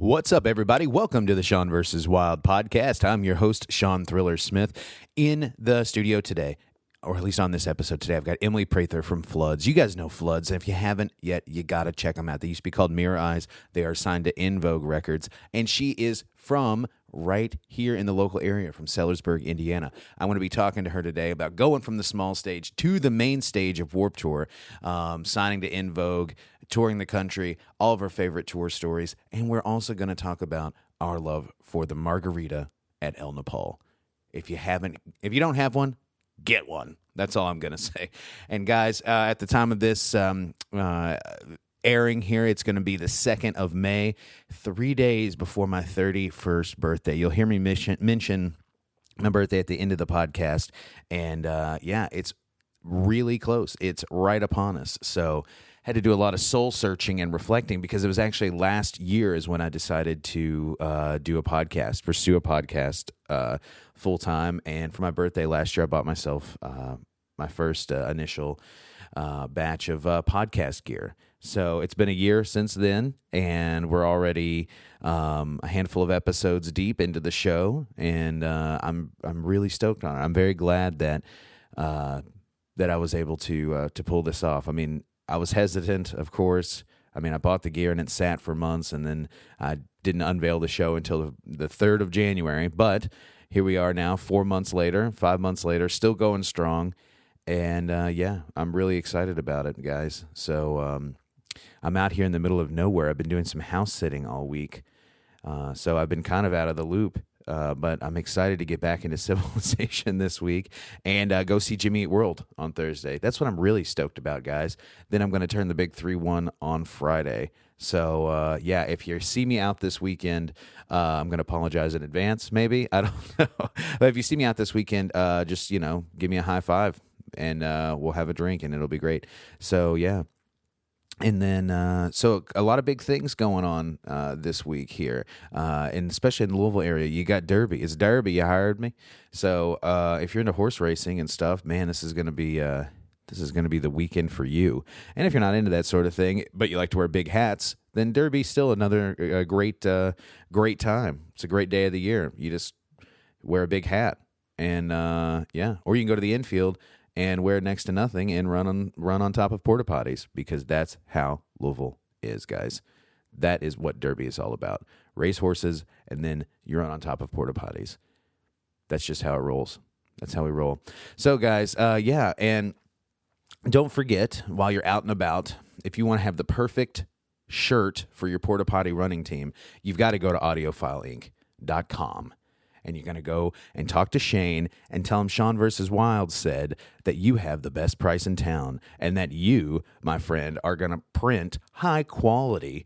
What's up, everybody? Welcome to the Sean vs. Wild podcast. I'm your host, Sean Thriller Smith. In the studio today, or at least on this episode today, I've got Emily Prather from Floods. You guys know Floods, and if you haven't yet, you got to check them out. They used to be called Mirror Eyes. They are signed to In Vogue Records, and she is from right here in the local area, from Sellersburg, Indiana. I want to be talking to her today about going from the small stage to the main stage of Warped Tour, signing to In Vogue, touring the country, all of our favorite tour stories, and we're also going to talk about our love for the margarita at El Nopal. If you don't have one, get one. That's all I'm going to say. And guys, at the time of this airing here, it's going to be the 2nd of May, 3 days before my 31st birthday. You'll hear me mention my birthday at the end of the podcast, and it's really close. It's right upon us. So had to do a lot of soul searching and reflecting, because it was actually last year is when I decided to pursue a podcast full time. And for my birthday last year, I bought myself my first initial batch of podcast gear. So it's been a year since then, and we're already a handful of episodes deep into the show, and I'm really stoked on it. I'm very glad that I was able to pull this off. I mean, I was hesitant, of course. I mean, I bought the gear and it sat for months, and then I didn't unveil the show until the 3rd of January. But here we are now, 5 months later, still going strong. And I'm really excited about it, guys. So I'm out here in the middle of nowhere. I've been doing some house sitting all week. So I've been kind of out of the loop. But I'm excited to get back into civilization this week and go see Jimmy Eat World on Thursday. That's what I'm really stoked about, guys. Then I'm going to turn the big 3-1 on Friday. So, if you see me out this weekend, I'm going to apologize in advance, maybe. I don't know. But if you see me out this weekend, just, give me a high five, and we'll have a drink, and it'll be great. So, yeah. And then, so a lot of big things going on this week here, and especially in the Louisville area. You got Derby. It's Derby. You hired me. So if you're into horse racing and stuff, man, this is going to be the weekend for you. And if you're not into that sort of thing, but you like to wear big hats, then Derby's still another great time. It's a great day of the year. You just wear a big hat, and or you can go to the infield and wear next to nothing and run on top of porta potties, because that's how Louisville is, guys. That is what Derby is all about. Race horses, and then you run on top of porta potties. That's just how it rolls. That's how we roll. So, guys, and don't forget, while you're out and about, if you want to have the perfect shirt for your porta potty running team, you've got to go to audiofileinc.com. And you're going to go and talk to Shane and tell him Sean vs. Wild said that you have the best price in town, and that you, my friend, are going to print high quality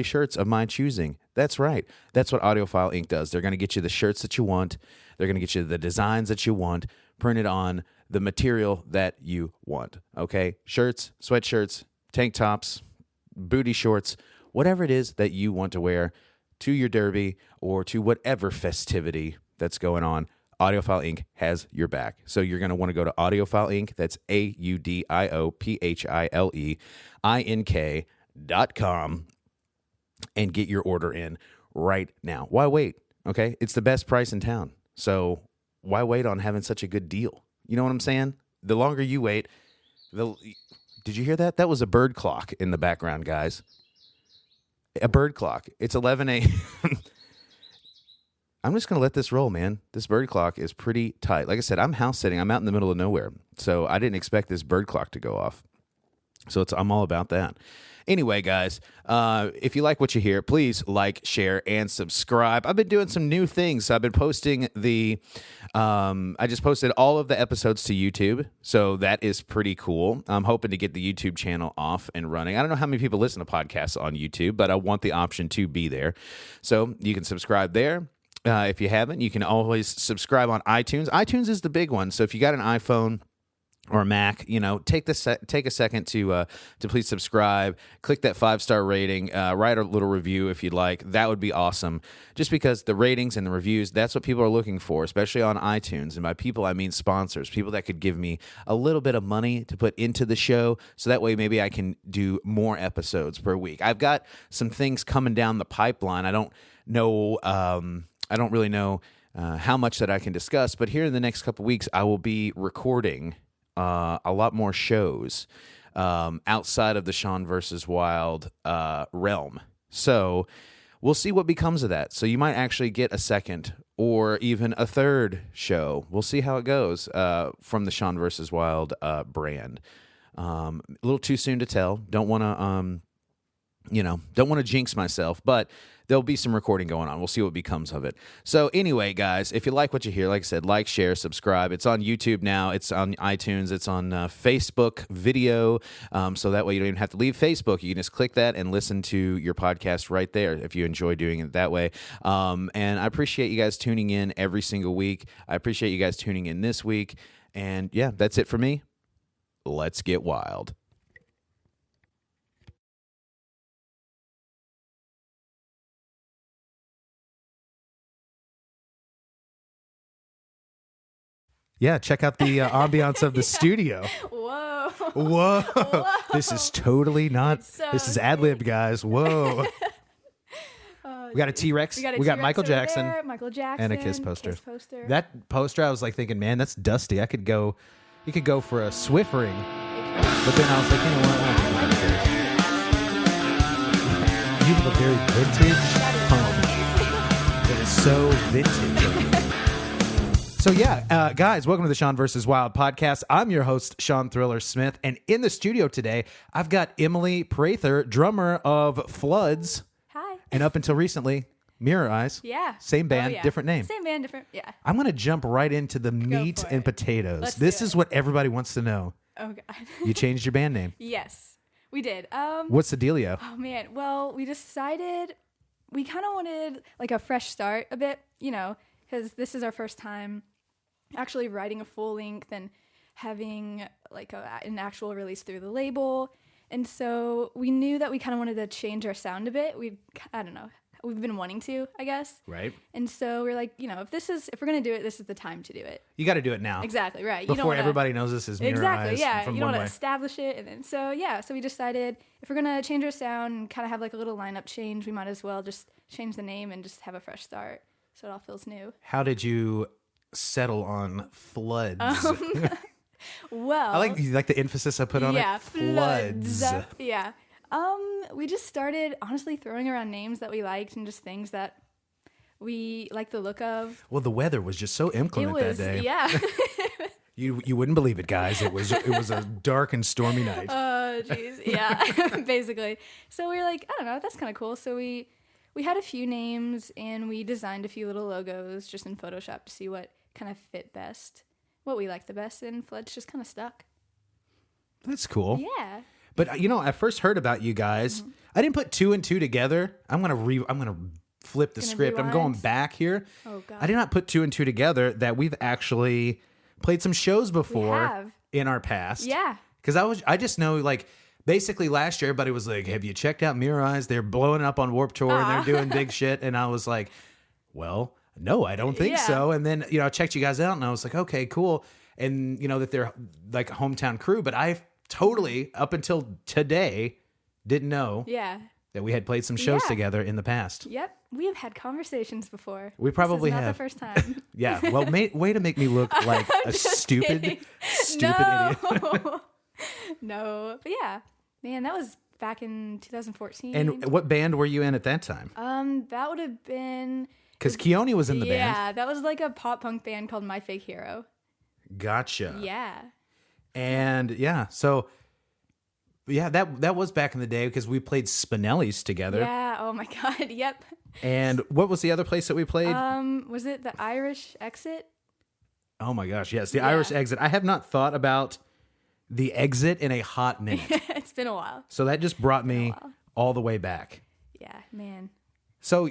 shirts of my choosing. That's right. That's what Audiophile Inc. does. They're going to get you the shirts that you want. They're going to get you the designs that you want, printed on the material that you want. Okay? Shirts, sweatshirts, tank tops, booty shorts, whatever it is that you want to wear to your Derby or to whatever festivity that's going on, Audiophile Inc. has your back. So you're going to want to go to Audiophile Inc. That's AUDIOPHILEINK.com and get your order in right now. Why wait? Okay? It's the best price in town. So why wait on having such a good deal? You know what I'm saying? The longer you wait, did you hear that? That was a bird clock in the background, guys. A bird clock. It's 11 a.m. I'm just going to let this roll, man. This bird clock is pretty tight. Like I said, I'm house sitting. I'm out in the middle of nowhere. So I didn't expect this bird clock to go off. So I'm all about that. Anyway, guys, if you like what you hear, please like, share, and subscribe. I've been doing some new things. I've been posting I just posted all of the episodes to YouTube, so that is pretty cool. I'm hoping to get the YouTube channel off and running. I don't know how many people listen to podcasts on YouTube, but I want the option to be there. So you can subscribe there. If you haven't, you can always subscribe on iTunes. iTunes is the big one. So if you got an iPhone or a Mac, take a second to please subscribe, click that 5-star rating, write a little review if you'd like. That would be awesome. Just because the ratings and the reviews, that's what people are looking for, especially on iTunes. And by people, I mean sponsors, people that could give me a little bit of money to put into the show, so that way maybe I can do more episodes per week. I've got some things coming down the pipeline. I don't know. I don't really know how much that I can discuss, but here in the next couple weeks, I will be recording a lot more shows outside of the Sean versus Wild realm. So we'll see what becomes of that. So you might actually get a second or even a third show. We'll see how it goes from the Sean versus Wild brand. A little too soon to tell. Don't want to jinx myself, but there'll be some recording going on. We'll see what becomes of it. So anyway, guys, if you like what you hear, like I said, like, share, subscribe. It's on YouTube now. It's on iTunes. It's on Facebook video. So that way you don't even have to leave Facebook. You can just click that and listen to your podcast right there if you enjoy doing it that way. And I appreciate you guys tuning in every single week. I appreciate you guys tuning in this week. And yeah, that's it for me. Let's get wild. Yeah, check out the ambiance of the studio. Whoa. This is totally not. This is ad-lib, guys. Whoa. We got a T-Rex. We got Michael Jackson. And a Kiss poster. That poster, I was like thinking, man, that's dusty. You could go for a Swift ring. But then I was like, you know what? You have a very vintage home. That is so vintage. So yeah, guys, welcome to the Sean versus Wild podcast. I'm your host, Sean Thriller Smith, and in the studio today, I've got Emily Prather, drummer of Floods. Hi. And up until recently, Mirror Eyes. Yeah. Same band, different name. Same band, different, yeah. I'm going to jump right into the meat and potatoes. This is what everybody wants to know. Oh, God. You changed your band name. Yes, we did. What's the dealio? Oh, man. Well, we decided we kind of wanted like a fresh start a bit, because this is our first time actually writing a full length and having like an actual release through the label. And so we knew that we kind of wanted to change our sound a bit. I don't know. We've been wanting to, I guess. Right. And so we're like, if we're going to do it, this is the time to do it. You got to do it now. Exactly, right. Before everybody knows this is Mirror Eyes. Exactly, yeah. You don't want to establish it. And then, so we decided if we're going to change our sound and kind of have like a little lineup change, we might as well just change the name and just have a fresh start so it all feels new. How did you settle on Floods? Well, I like the emphasis I put on it. Floods. Yeah. We just started honestly throwing around names that we liked and just things that we like the look of. Well, the weather was just so inclement that day. Yeah. You wouldn't believe it, guys. It was a dark and stormy night. Oh, jeez. Yeah. Basically. So we were like, I don't know, that's kind of cool. So we had a few names and we designed a few little logos just in Photoshop to see what kind of fit best, what we liked the best, and Floods just kind of stuck. That's cool. Yeah. But I first heard about you guys. Mm-hmm. I didn't put two and two together. I'm gonna flip the script. Rewind. I'm going back here. Oh God. I did not put two and two together that we've actually played some shows before in our past. Yeah. Because I just know like basically last year everybody was like, have you checked out Mirror Eyes? They're blowing up on Warped Tour and they're doing big shit. And I was like, well, no, I don't think so. And then, I checked you guys out and I was like, okay, cool. And that they're like a hometown crew, but I totally, up until today, didn't know that we had played some shows together in the past. Yep. We have had conversations before. We probably this is have. Not the first time. Yeah. Well, way to make me look like a stupid idiot. No. But yeah, man, that was back in 2014. And what band were you in at that time? That would have been... Because Keone was in the band. Yeah, that was like a pop punk band called My Fake Hero. Gotcha. Yeah. And that was back in the day because we played Spinelli's together. Yeah. Oh my God. Yep. And what was the other place that we played? Was it the Irish Exit? Oh my gosh, yes, the Irish Exit. I have not thought about the Exit in a hot minute. It's been a while. So that just brought me all the way back. Yeah, man. So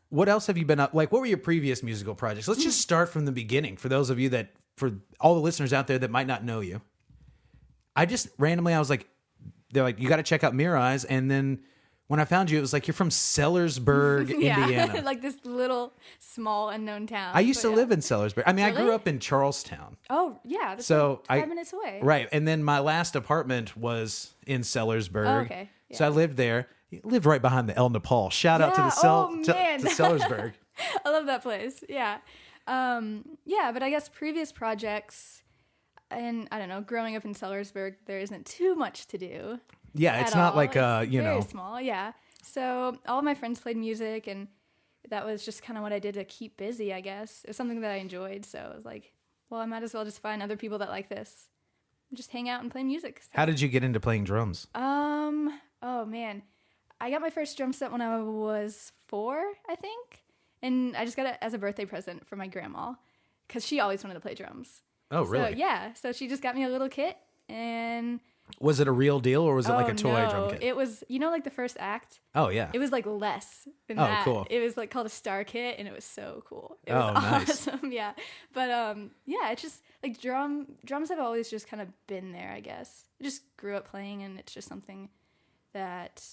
what else have you been up? Like, what were your previous musical projects? Let's just start from the beginning for those of you for all the listeners out there that might not know you. I just randomly, I was like, they're like, you got to check out Mirror Eyes. And then when I found you, it was like, you're from Sellersburg, Indiana. Like this little small unknown town. I used to live in Sellersburg. I mean, I Really? grew up in Charlestown. Oh, yeah. That's So like 5 minutes away. Right. And then my last apartment was in Sellersburg. Oh, okay. Yeah. So I lived there. Lived right behind the El Nopal. Shout out to the to Sellersburg. I love that place. Yeah. Yeah, but I guess previous projects, and I don't know, growing up in Sellersburg, there isn't too much to do. Yeah, it's not all. like, It's you very know. small, yeah. So all of my friends played music, and that was just kind of what I did to keep busy, I guess. It was something that I enjoyed, so I was like, well, I might as well just find other people that like this and just hang out and play music. So, How did you get into playing drums? oh man. I got my first drum set when I was 4, I think. And I just got it as a birthday present from my grandma because she always wanted to play drums. Oh, really? So, yeah. So she just got me a little kit. And Was it a real deal or was it like a toy drum kit? It was, like the first act. Oh, yeah. It was like less than Oh, that. cool. It was like called a star kit, and it was so cool. It Oh, was nice. awesome. Yeah. But yeah, it's just like drums have always just kind of been there, I guess. I just grew up playing, and it's just something that,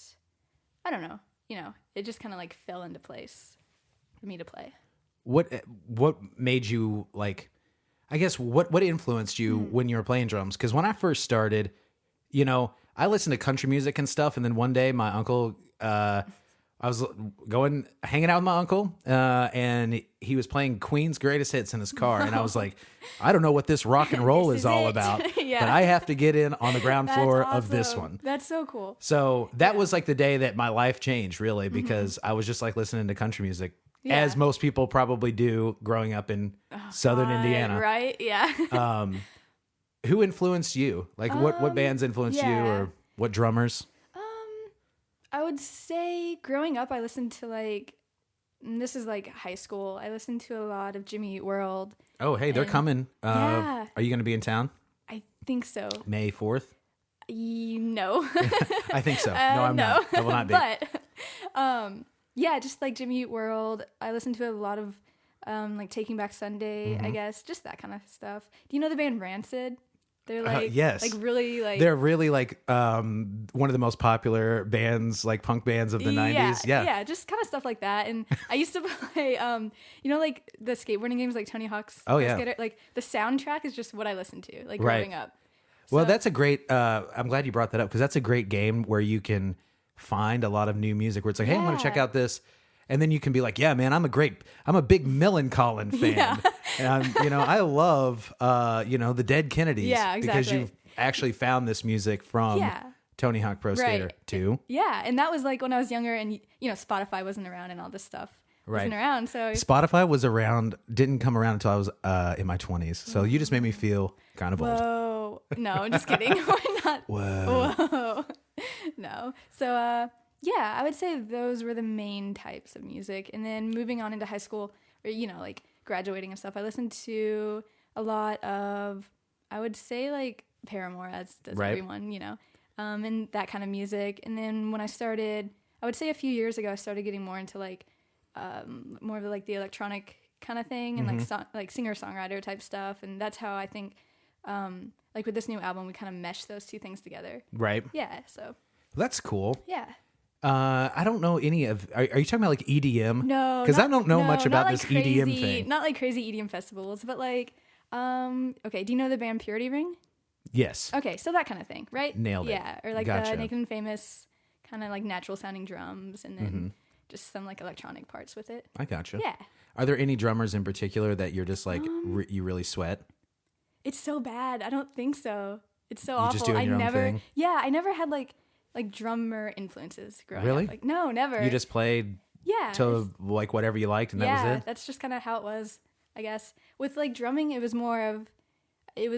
I don't know, it just kind of like fell into place for me to play. What made you like, I guess, what influenced you when you were playing drums? Because when I first started, I listened to country music and stuff. And then one day my uncle, I was hanging out with my uncle, and he was playing Queen's Greatest Hits in his car. And I was like, I don't know what this rock and roll This is is all it. about, Yeah. but I have to get in on the ground That's floor of this awesome. one. That's so cool. So that was like the day that my life changed, really, because I was just like listening to country music, Yeah. as most people probably do growing up in Southern Indiana. Right? Yeah. Who influenced you? Like what bands influenced you, yeah. or what drummers? I would say growing up, I listened to and this is like high school. I listened to a lot of Jimmy Eat World. Oh, hey, they're coming. Yeah. Are you going to be in town I think so. May 4th? No. I think so. No, I'm no. not. I will not be. But yeah, just like Jimmy Eat World. I listened to a lot of like Taking Back Sunday, I guess, just that kind of stuff. Do you know the band Rancid? They're like yes. like really like They're really like one of the most popular bands, like punk bands of the 90s. Yeah. just kind of stuff like that. And I used to play like the skateboarding games like Tony Hawk's Oh, Pro yeah. Skater. Like the soundtrack is just what I listened to like Right. growing up. Well, So- that's a great, I'm glad you brought that up, because that's a great game where you can find a lot of new music where it's like, hey, I'm going to check Yeah. out this. And then you can be like, yeah, man, I'm a big Millencolin fan. Yeah. And I love, the Dead Kennedys. Yeah, Because exactly. you've actually found this music from Yeah. Tony Hawk Pro Skater Right. 2. Yeah, and that was like when I was younger, and Spotify wasn't around, and all this stuff wasn't Right. around. So Spotify didn't come around until I was in my 20s. So you just made me feel kind of old. whoa, no, I'm just kidding. We're not. Whoa, no. So yeah, I would say those were the main types of music, and then moving on into high school, or like graduating and stuff, I listened to a lot of, I would say like Paramore, as does Right. everyone, and that kind of music. And then when I started, I would say a few years ago, I started getting more into like more of like the electronic kind of thing, and like singer-songwriter type stuff. And that's how I think like with this new album, we kind of mesh those two things together. Right. Yeah. So That's cool. yeah. I don't know any of. Are you talking about like EDM? No, because I not- don't know no, much not about like this crazy, EDM thing. Not like crazy EDM festivals, but like, okay. Do you know the band Purity Ring? Yes. Okay, so that kind of thing, right? Nailed it. Yeah, or like Gotcha. the Naked and Famous kind of like natural sounding drums, and then just some like electronic parts with it. I gotcha. Yeah, Are there any drummers in particular that you're just like you really sweat? it's so bad. I don't think so. It's so You awful. just doing I your own never. thing? Yeah, I never had like drummer influences growing Really? up. Like no, never. You just played yeah. to like whatever you liked, and that was it. That's just kind of how it was, I guess. With like drumming, it was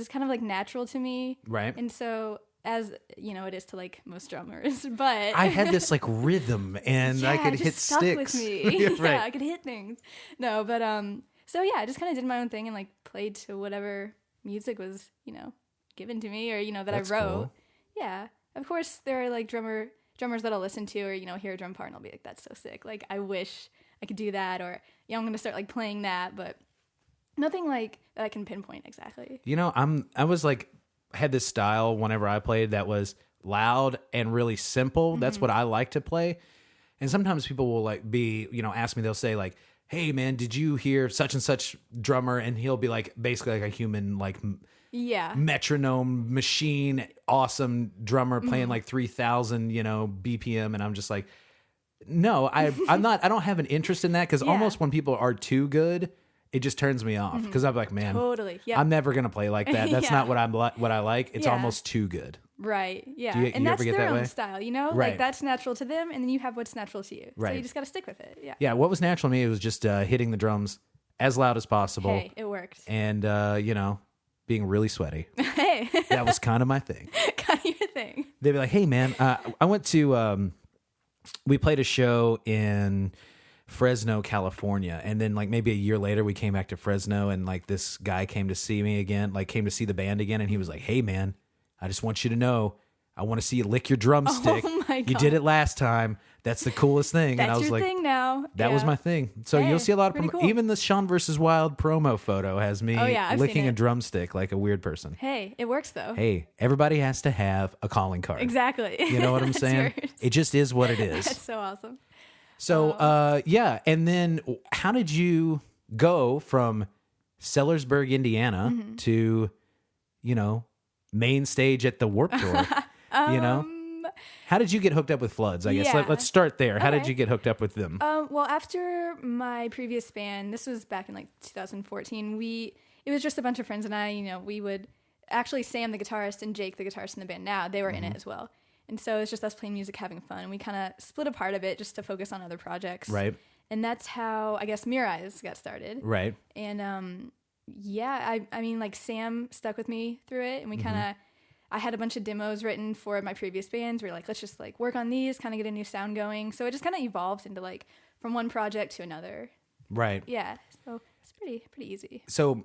kind of like natural to me. Right. And so, as it is to like most drummers, but I had this like rhythm, and I yeah, could it hit just stuck sticks. with me. Yeah, Yeah, right. I could hit things. No, but so yeah, I just kind of did my own thing and like played to whatever music was, given to me, or that That's I wrote. cool. Yeah. Of course, there are like drummers that I'll listen to, or hear a drum part and I'll be like, that's so sick. Like I wish I could do that, or I'm gonna start like playing that, but nothing like that I can pinpoint exactly. I was like, had this style whenever I played that was loud and really simple. That's what I like to play. And sometimes people will like be, ask me, they'll say like, hey man, did you hear such and such drummer? And he'll be like, basically like a human, like metronome machine, awesome drummer playing like 3,000, BPM. And I'm just like, no, I don't have an interest in that. Cause almost when people are too good, it just turns me off. Cause I'm like, man, totally. Yeah. I'm never going to play like that. That's not what I like. It's almost too good. Right. Yeah. You and that's ever get their that own way? style, Right. Like that's natural to them, and then you have what's natural to you. Right. So you just got to stick with it. Yeah. Yeah. What was natural to me, it was just hitting the drums as loud as possible. Hey, it worked. And, being really sweaty. Hey. That was kind of my thing. Kind of your thing. They'd be like, hey man, I went to, we played a show in Fresno, California. And then like maybe a year later we came back to Fresno, and like this guy came to see me again, like came to see the band again. And he was like, hey man, I just want you to know, I want to see you lick your drumstick. Oh my God. You did it last time. That's the coolest thing. That's and I was your like, thing now. that was my thing. So Hey, you'll see a lot of pretty cool. even the Sean versus Wild promo photo has me I've licking seen a it. drumstick like a weird person. Hey, it works though. Hey, everybody has to have a calling card. Exactly. You know what I'm That's saying? yours. It just is what it is. That's so awesome. So, yeah. And then how did you go from Sellersburg, Indiana to, main stage at the Warped Tour? How did you get hooked up with Floods? I guess Yeah. let's start there. How did Okay. you get hooked up with them? Well, after my previous band, this was back in like 2014. It was just a bunch of friends and I. We would actually Sam, the guitarist, and Jake, the guitarist in the band now, they were in it as well. And so it's just us playing music, having fun. And we kind of split apart a bit just to focus on other projects. Right. And that's how I guess Mere Eyes got started. Right. And I mean, like Sam stuck with me through it, and we kind of. I had a bunch of demos written for my previous bands. We were like, let's just like work on these, kind of get a new sound going. So it just kind of evolved into like from one project to another. Right. Yeah. So it's pretty easy. So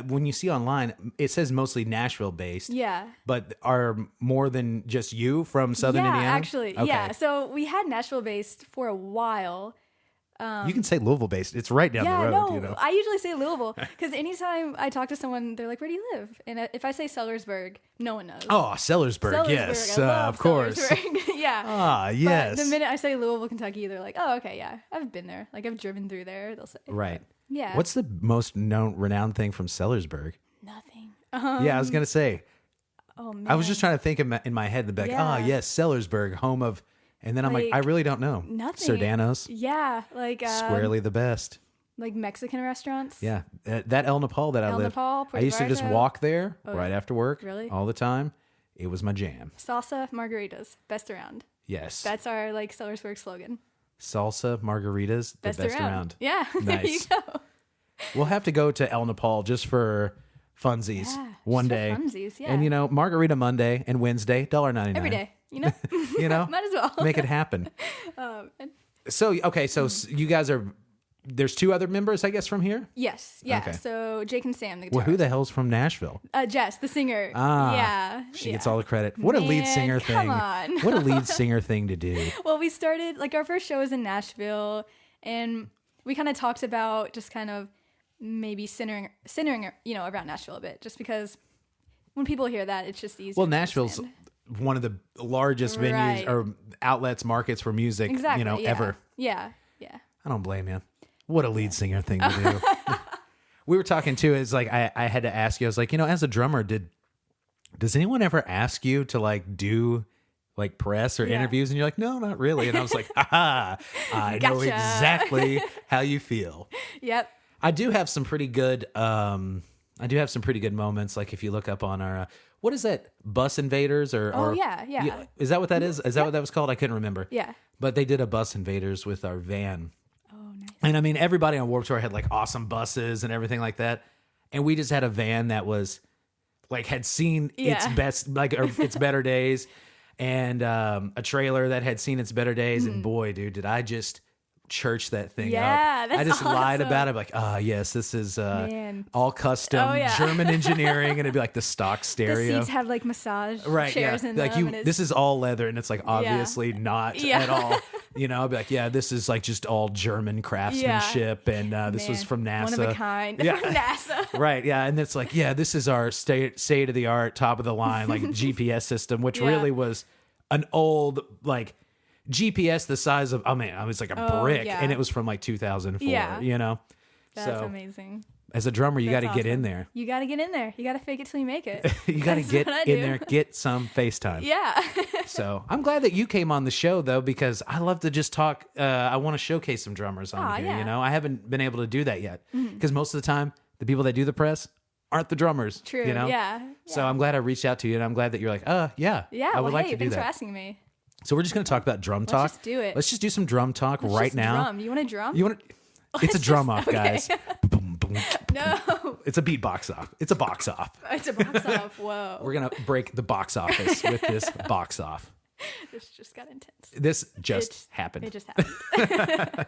when you see online, it says mostly Nashville based. Yeah. But are more than just you from Southern Indiana? Actually. Okay. Yeah. So we had Nashville based for a while. You can say Louisville based. It's right down the road. I usually say Louisville because anytime I talk to someone, they're like, "Where do you live?" And if I say Sellersburg, no one knows. Oh, Sellersburg, yes, I love of course. Sellersburg. Yeah. Ah, yes. But the minute I say Louisville, Kentucky, they're like, "Oh, okay, yeah, I've been there. Like I've driven through there." They'll say, Right. Yeah. What's the most renowned thing from Sellersburg? Nothing? Yeah, I was gonna say. Oh man. I was just trying to think in my head, the Yeah. yes, Sellersburg, home of, and then I'm like, I really don't know. Nothing. Serdanos, Yeah, like squarely the best. like Mexican restaurants. Yeah, that El Nopal that I El lived. Nopal, I Puerto used to just Vallarta. walk there Oh, right yeah. after work, Really? all the time. It was my jam. Salsa margaritas, best around. Yes, That's our like Sellersburg slogan. salsa margaritas, the best around. Yeah. There you Nice. go. We'll have to go to El Nopal just for funsies Yeah, one just for day. funsies, yeah. And Margarita Monday and Wednesday, $1.99 Every day. You know. Might as well. make it happen. And- So you guys are. There's two other members, I guess, from here. yes. Yeah. Okay. So Jake and Sam, the guitarist. Well, who the hell's from Nashville? Jess, the singer. Ah, Yeah. She yeah. gets all the credit. What a lead Man, singer come thing! on. What a lead singer thing to do. Well, we started like our first show was in Nashville, and we kind of talked about just kind of maybe centering around Nashville a bit, just because when people hear that, it's just easy. Well, Nashville's one of the largest venues Right. or outlets, markets for music, exactly yeah. ever. Yeah. Yeah. I don't blame you. What a lead singer thing to do. We were talking too. It's like I had to ask you. I was like, as a drummer, does anyone ever ask you to like do like press or Yeah. interviews? And you're like, no, not really. And I was like, I know Gotcha. exactly how you feel. Yep. I do have some pretty good. Moments. Like if you look up on our, what is that? Bus Invaders or yeah. Is that what that is? Is that what that was called? I couldn't remember. Yeah. But they did a Bus Invaders with our van. Oh, nice. And I mean, everybody on Warped Tour had like awesome buses and everything like that. And we just had a van that was like, had seen its Yeah. best, like or its better days, and a trailer that had seen its better days. And boy, dude, did I just church that thing Yeah, up. that's I just lied awesome. about it. Like, yes, this is Man. all custom Oh, yeah. German engineering. And it'd be like the stock The stereo. seats have like massage Right, chairs yeah. in Like them. and it's- this is all leather, and it's like obviously not Yeah. at all. You know, I'll be like, yeah, this is like just all German craftsmanship, and this was from NASA. One of a kind. Yeah. From NASA. Right, yeah, and it's like, yeah, this is our state of the art, top of the line, like GPS system, which really was an old like GPS the size of, I mean, it was like a brick, and it was from like 2004. You know, that's amazing. As a drummer, you got to get in there. You got to get in there. You got to fake it till you make it. You got to get in there, get some FaceTime. Yeah. So I'm glad that you came on the show, though, because I love to just talk. I want to showcase some drummers on here. You know, I haven't been able to do that yet because most of the time, the people that do the press aren't the drummers. True. You know? Yeah. So I'm glad I reached out to you, and I'm glad that you're like, yeah. I would like to do thanks that. for asking me. So we're just going to talk about drum talk. Let's just do it. Let's just do some drum talk right now. Drum. You want a drum? You want? It's a drum off, guys. No. It's a beatbox off. It's a box off. It's a box off. Whoa. We're going to break the box office with this box off. This just got intense. This just happened. It just happened.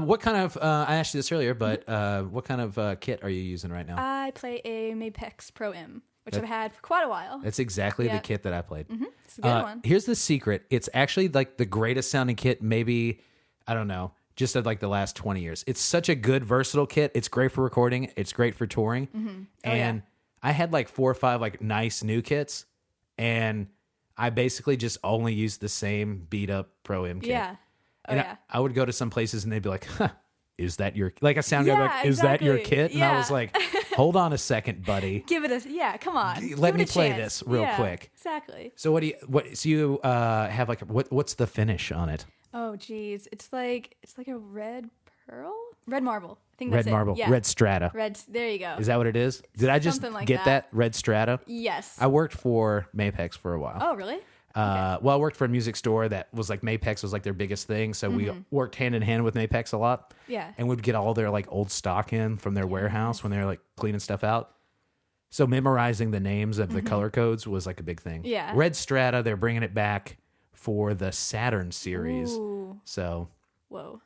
What kind of, I asked you this earlier, but what kind of kit are you using right now? I play a Mapex Pro M, which I've had for quite a while. That's exactly the kit that I played. It's a good one. Here's the secret. It's actually like the greatest sounding kit, maybe, I don't know, just of like the last 20 years. It's such a good, versatile kit. It's great for recording. It's great for touring. And I had like 4 or 5 like nice new kits, and I basically just only used the same beat up Pro M kit. Yeah. I would go to some places and they'd be like, huh, is that your, like I sounded like, is that your kit? And I was like, hold on a second, buddy. Give it a, come on. Let me Give it a play chance. this real quick. Exactly. So so you have like, what's the finish on it? Oh, geez. It's like a red pearl? Red marble. I think that's Red marble. Yeah. Red strata. There you go. Is that what it is? Did I just Something like get that? Red strata? Yes. I worked for Mapex for a while. Oh, really? Well, I worked for a music store that was like Mapex was like their biggest thing. So we worked hand in hand with Mapex a lot. Yeah. And we'd get all their like old stock in from their warehouse when they were like cleaning stuff out. So memorizing the names of the color codes was like a big thing. Yeah. Red strata, they're bringing it back for the Saturn series. Ooh. So. Whoa.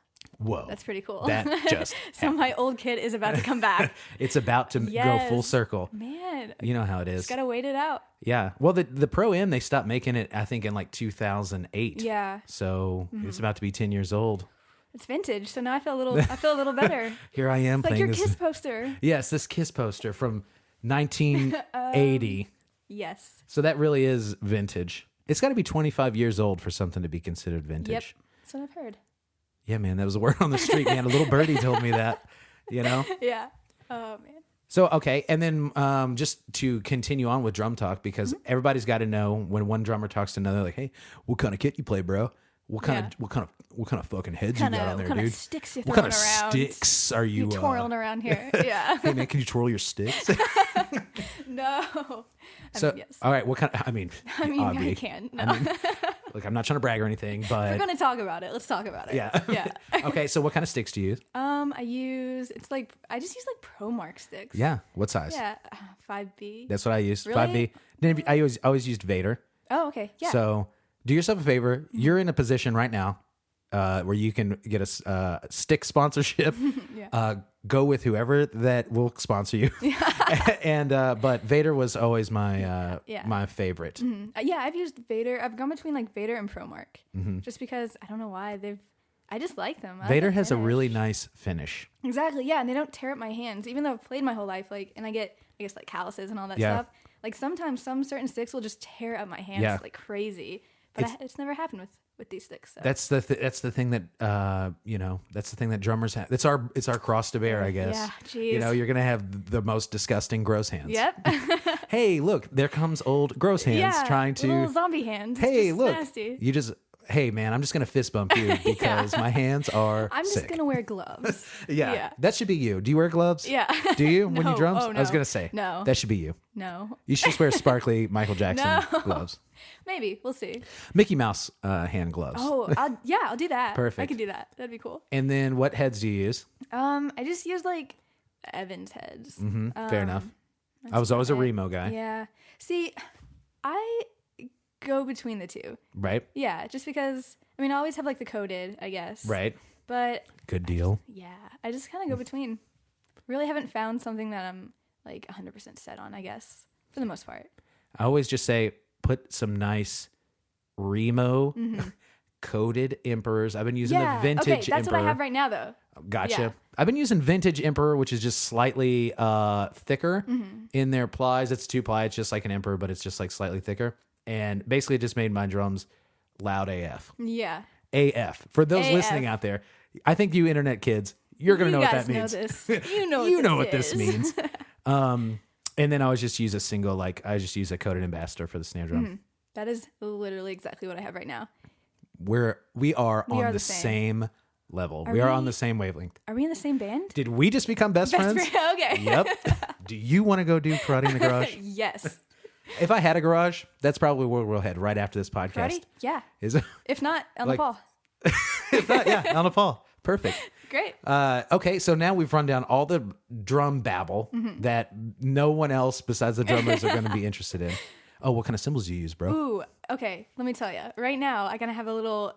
That's pretty cool. That just So my old kid is about to come back. It's about to go full circle. Man. You know how it is. Just gotta wait it out. Yeah. Well, the Pro M, they stopped making it, I think, in like 2008. Yeah. So it's about to be 10 years old. It's vintage, so now I feel a little better. Here I am It's like playing your this. Kiss poster. Yes, this Kiss poster from 1980. Yes. So that really is vintage. It's got to be 25 years old for something to be considered vintage. Yep. That's what I've heard. Yeah, man, that was a word on the street, man. A little birdie told me that, you know? Yeah. Oh, man. So, okay. And then just to continue on with drum talk, because everybody's got to know when one drummer talks to another, like, hey, what kind of kit you play, bro? What kind of fucking heads you got on there, what kind dude? Of sticks you what kind of around? sticks are you twirling around here? Yeah. Hey, man, can you twirl your sticks? No. So, yes. all right, what kind of, I mean, I can. No. Look, I'm not trying to brag or anything, but we're going to talk about it. Let's talk about it. yeah. Yeah. Okay, so what kind of sticks do you use? I just use like Pro Mark sticks. Yeah, what size? Yeah. 5B. That's what I used. Really? 5B. I always used Vader. Oh, okay. Yeah. So do yourself a favor. You're in a position right now where you can get a stick sponsorship. Yeah. Go with whoever that will sponsor you. And but Vader was always my my favorite. Yeah, I've used Vader. I've gone between like Vader and Pro Mark, just because I don't know why I just like them. Vader has a really nice finish. Exactly. Yeah, and they don't tear up my hands, even though I've played my whole life. Like, and I guess like calluses and all that stuff. Like sometimes some certain sticks will just tear up my hands like crazy. But it's never happened with these sticks. So. That's the thing that that's the thing that drummers have. It's our cross to bear, I guess. Yeah, geez. You know, you're gonna have the most disgusting gross hands. Yep. Hey, look, there comes old gross hands trying to little zombie hands. Hey, just look, nasty. you just. Hey man, I'm just gonna fist bump you because my hands are. I'm sick. just gonna wear gloves. Yeah, that should be you. Do you wear gloves? Yeah. Do you when you drums? Oh, no. I was gonna say no. That should be you. No. You should just wear sparkly Michael Jackson gloves. Maybe we'll see. Mickey Mouse hand gloves. Oh, I'll do that. Perfect. I could do that. That'd be cool. And then what heads do you use? I just use like Evans heads. Fair enough. I was always a Remo guy. Yeah. See, I go between the two. Right. Yeah, just because I always have like the coated, I guess. Right. But good deal. Yeah, I just kind of go between. Really haven't found something that I'm like 100% set on, I guess, for the most part. I always just say put some nice Remo coated Emperors. I've been using the Yeah. vintage Okay, that's Emperor. what I have right now, though. Gotcha. Yeah. I've been using vintage Emperor, which is just slightly thicker in their plies. It's 2-ply. It's just like an Emperor, but it's just like slightly thicker. And basically it just made my drums loud AF. Yeah. AF. For those AF. listening out there, I think you internet kids, you're going to know what that means. You know You know what what this this means. And then I would just use a single, like I just use a coated ambassador for the snare drum. That is literally exactly what I have right now. We are on are the the same level. Are we are on we- the same wavelength. Are we in the same band? Did we just become best friends? Okay. Yep. Do you want to go do karate in the garage? Yes. If I had a garage, that's probably where we'll head right after this podcast. Karate? Yeah. Is it? If not, on Like- Nopal. If not, yeah, on Nopal. Perfect. Great. Okay, so now we've run down all the drum babble that no one else besides the drummers are going to be interested in. Oh, what kind of cymbals do you use, bro? Ooh, okay. Let me tell you. Right now, I kind of have a little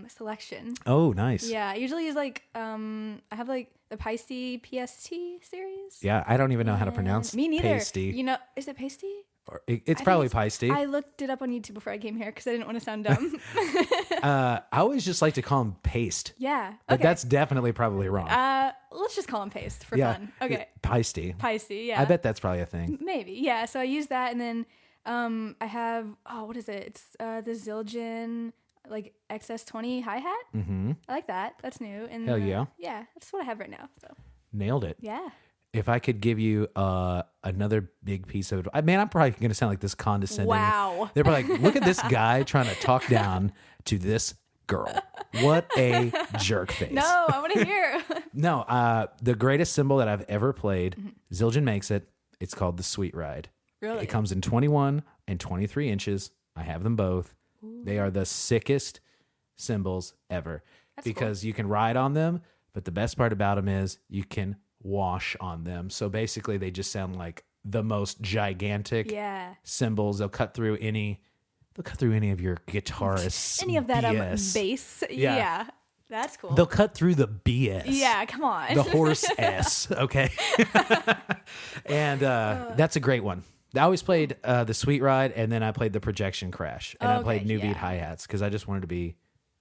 selection. Oh, nice. Yeah, I usually use I have like the Pisty PST series. Yeah, I don't even know how to pronounce Me neither. pasty. You know, is it Pasty? Or it's I probably think pasty. I looked it up on YouTube before I came here because I didn't want to sound dumb. I always just like to call them paste. Yeah. But Okay. that's definitely probably wrong. Let's just call them paste for yeah. fun. Okay. Pasty. Pisty, yeah. I bet that's probably a thing. Maybe. Yeah. So I use that, and then I have what is it? It's the Zildjian like XS20 hi-hat. Mm-hmm. I like that. That's new. And Hell yeah. Yeah, that's what I have right now. So Nailed it. yeah. If I could give you another big piece of advice, man, I'm probably going to sound like this condescending. Wow. They're probably like, look at this guy trying to talk down to this girl. What a jerk face. No, I want to hear. No, the greatest cymbal that I've ever played, Zildjian makes it. It's called the Sweet Ride. Really? It comes in 21 and 23 inches. I have them both. Ooh. They are the sickest cymbals ever. That's because you can ride on them, but the best part about them is you can wash on them. So basically they just sound like the most gigantic Yeah. cymbals. They'll cut through any of your guitarists. Any of that BS. bass. Yeah. Yeah. That's cool. They'll cut through the BS. Yeah, come on. The horse S, okay? And that's a great one. I always played the Sweet Ride, and then I played the Projection Crash. And I Okay, played New yeah. Beat hi-hats because I just wanted to be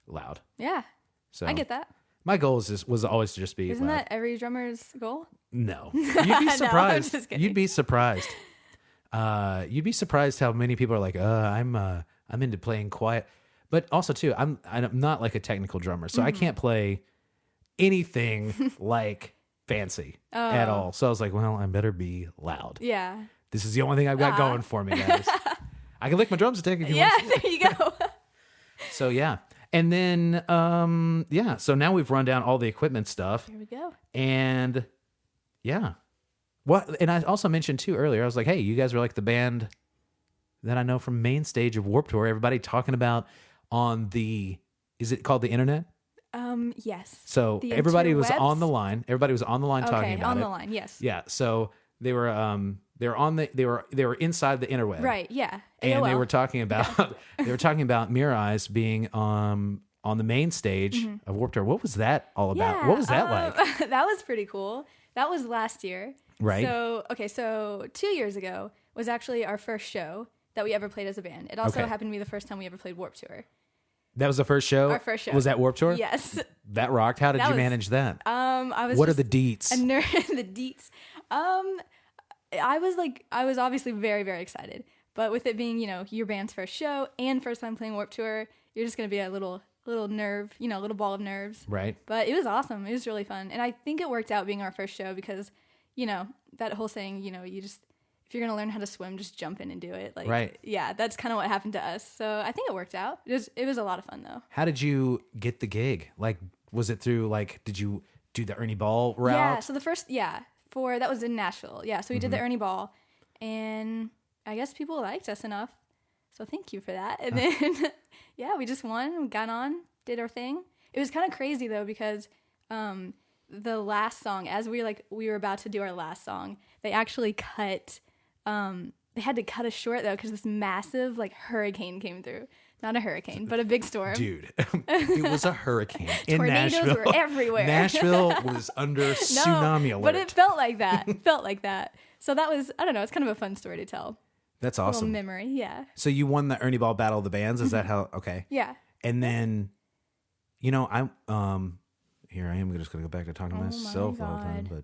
loud. Yeah. So I get that. my goal was always to just be Isn't loud. that every drummer's goal? No. You'd be No, I'm surprised. just kidding. You'd be surprised. You'd be surprised how many people are like, I'm into playing quiet. But also too, I'm not like a technical drummer, so I can't play anything like fancy at all. So I was like, well, I better be loud. Yeah. This is the only thing I've got going for me, guys. I can lick my drumstick if you Yeah, want. there you go. So yeah. And then so now we've run down all the equipment stuff. Here we go. And yeah. And I also mentioned too earlier, I was like, hey, you guys are like the band that I know from main stage of Warped Tour. Everybody talking about on is it called the internet? Yes. So The everybody was interwebs? on the line. Everybody was on the line talking about on it. the line, yes. Yeah. So they were inside the interweb. Right, yeah. And they AOL. were talking about Mirror Eyes being on the main stage of Warped Tour. What was that all about? Yeah, What was that like? That was pretty cool. That was last year. Right. So 2 years ago was actually our first show that we ever played as a band. It also Okay. happened to be the first time we ever played Warped Tour. That was the first show? Our first show. Was that Warped Tour? Yes. That rocked. How did That you was- manage that? I was What are just the deets? a nerd. The deets. I was obviously very, very excited. But with it being, your band's first show and first time playing Warped Tour, you're just going to be a little nerve, a little ball of nerves. Right. But it was awesome. It was really fun. And I think it worked out being our first show because, that whole saying, you just, if you're going to learn how to swim, just jump in and do it. Like, Right. Yeah, that's kind of what happened to us. So I think it worked out. It was a lot of fun though. How did you get the gig? Like, was it through, did you do the Ernie Ball route? Yeah. So that was in Nashville. Yeah. So we did the Ernie Ball and I guess people liked us enough. So thank you for that. And then, yeah, we just won, got on, did our thing. It was kind of crazy though, because, the last song, as we were about to do our last song, they actually cut, they had to cut us short though, because this massive hurricane came through. Not a hurricane, but a big storm. Dude, it was a hurricane in Tornadoes Nashville. were everywhere. Nashville was under tsunami alert. But it felt like that. So that was, I don't know, it's kind of a fun story to tell. That's A little awesome. memory, yeah. So you won the Ernie Ball Battle of the Bands? Is that how? Okay. Yeah. And then, here I am just going to go back to talking to myself all the time. But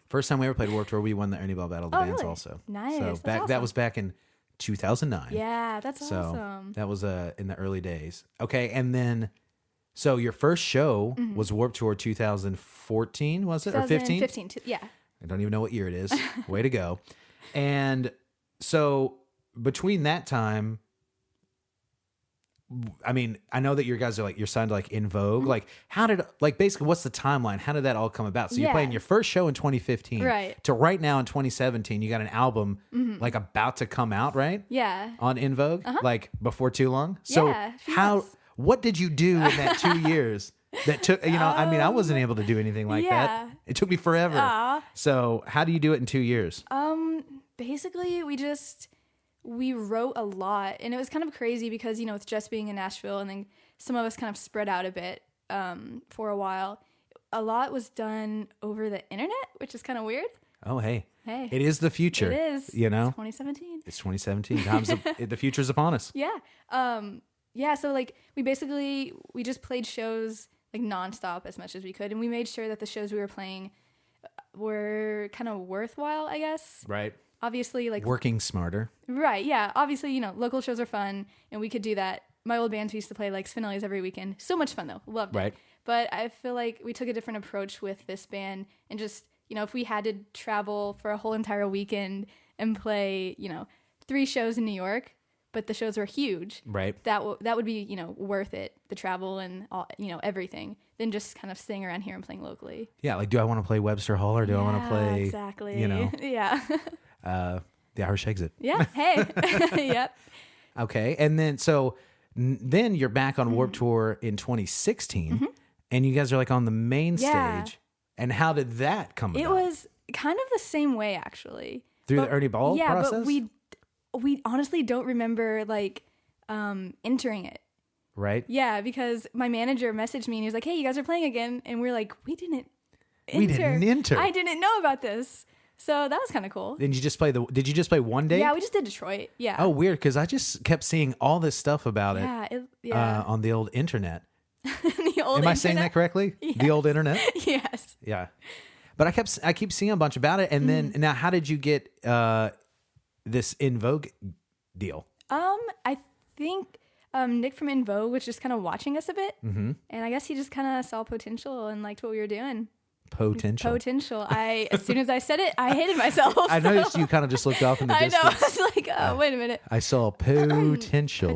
first time we ever played Warped Tour, we won the Ernie Ball Battle of the Bands also. Nice. So that was back in 2009. Yeah, that's awesome. That was in the early days. Okay, and then, so your first show was Warped Tour 2014, was it? Or 15? 15, yeah. I don't even know what year it is. Way to go. And so between that time, I mean, I know that your guys are you're signed to In Vogue. How did, basically, what's the timeline? How did that all come about? So you're playing your first show in 2015. Right. To right now in 2017, you got an album about to come out, right? Yeah. On In Vogue, before too long. So yeah, what did you do in that 2 years that took, I mean, I wasn't able to do anything like that. It took me forever. So how do you do it in 2 years? Basically we wrote a lot, and it was kind of crazy because, with just being in Nashville and then some of us kind of spread out a bit for a while. A lot was done over the internet, which is kind of weird. Oh, hey. It is the future. It is. It's 2017. It's 2017. The future's upon us. Yeah. So we just played shows nonstop as much as we could, and we made sure that the shows we were playing were kind of worthwhile, I guess. Right. Obviously, working smarter. Right, yeah. Obviously, local shows are fun, and we could do that. My old bands, we used to play Spinelli's every weekend. So much fun, though. Loved it. But I feel like we took a different approach with this band, and just, if we had to travel for a whole entire weekend and play, 3 shows in New York, but the shows were huge. Right. That would be, worth it, the travel and all, everything, than just kind of staying around here and playing locally. Yeah, do I want to play Webster Hall or do I want to play... Exactly. Yeah. The Irish Exit. Yeah. Hey. Yep. Okay. And then, then you're back on Warped Tour in 2016, and you guys are on the main stage. And how did that come about? It was kind of the same way, actually. Through the Ernie Ball process? Yeah, but we honestly don't remember entering it. Right? Yeah, because my manager messaged me and he was like, "Hey, you guys are playing again," and we're like, "We didn't enter. We didn't enter. I didn't know about this." So that was kind of cool. Did you just play one day? Yeah, we just did Detroit. Yeah. Oh, weird, because I just kept seeing all this stuff about it. Yeah. On the old internet. Am I saying that correctly? Yes. The old internet? Yes. Yeah. But I keep seeing a bunch about it, and then now how did you get this In Vogue deal? I think Nick from In Vogue was just kind of watching us a bit, and I guess he just kind of saw potential and liked what we were doing. Potential. As soon as I said it, I hated myself. I noticed you kind of just looked off in the distance. I know. I was like, oh, wait a minute. I saw potential.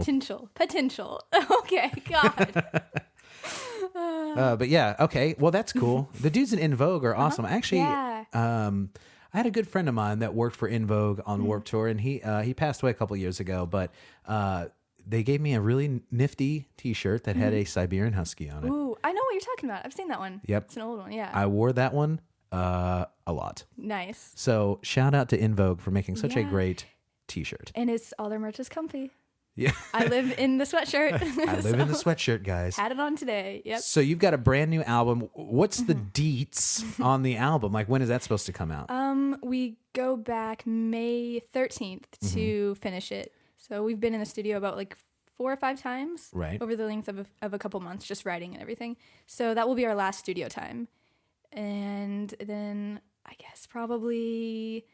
Potential. Okay, God. But yeah, okay. Well, that's cool. The dudes in Vogue are awesome. Actually, I had a good friend of mine that worked for In Vogue on Warped Tour, and he passed away a couple years ago. But they gave me a really nifty T-shirt that had a Siberian Husky on it. Ooh, I know what you're talking about. I've seen that one. Yep, it's an old one. Yeah, I wore that one a lot. Nice. So shout out to In Vogue for making such a great T-shirt. And all their merch is comfy. Yeah. I live in the sweatshirt. I live in the sweatshirt, guys. Had it on today. Yep. So you've got a brand new album. What's the deets on the album? When is that supposed to come out? We go back May 13th to finish it. So we've been in the studio about 4 or 5 times over the length of a couple months, just writing and everything. So that will be our last studio time. And then I guess probably...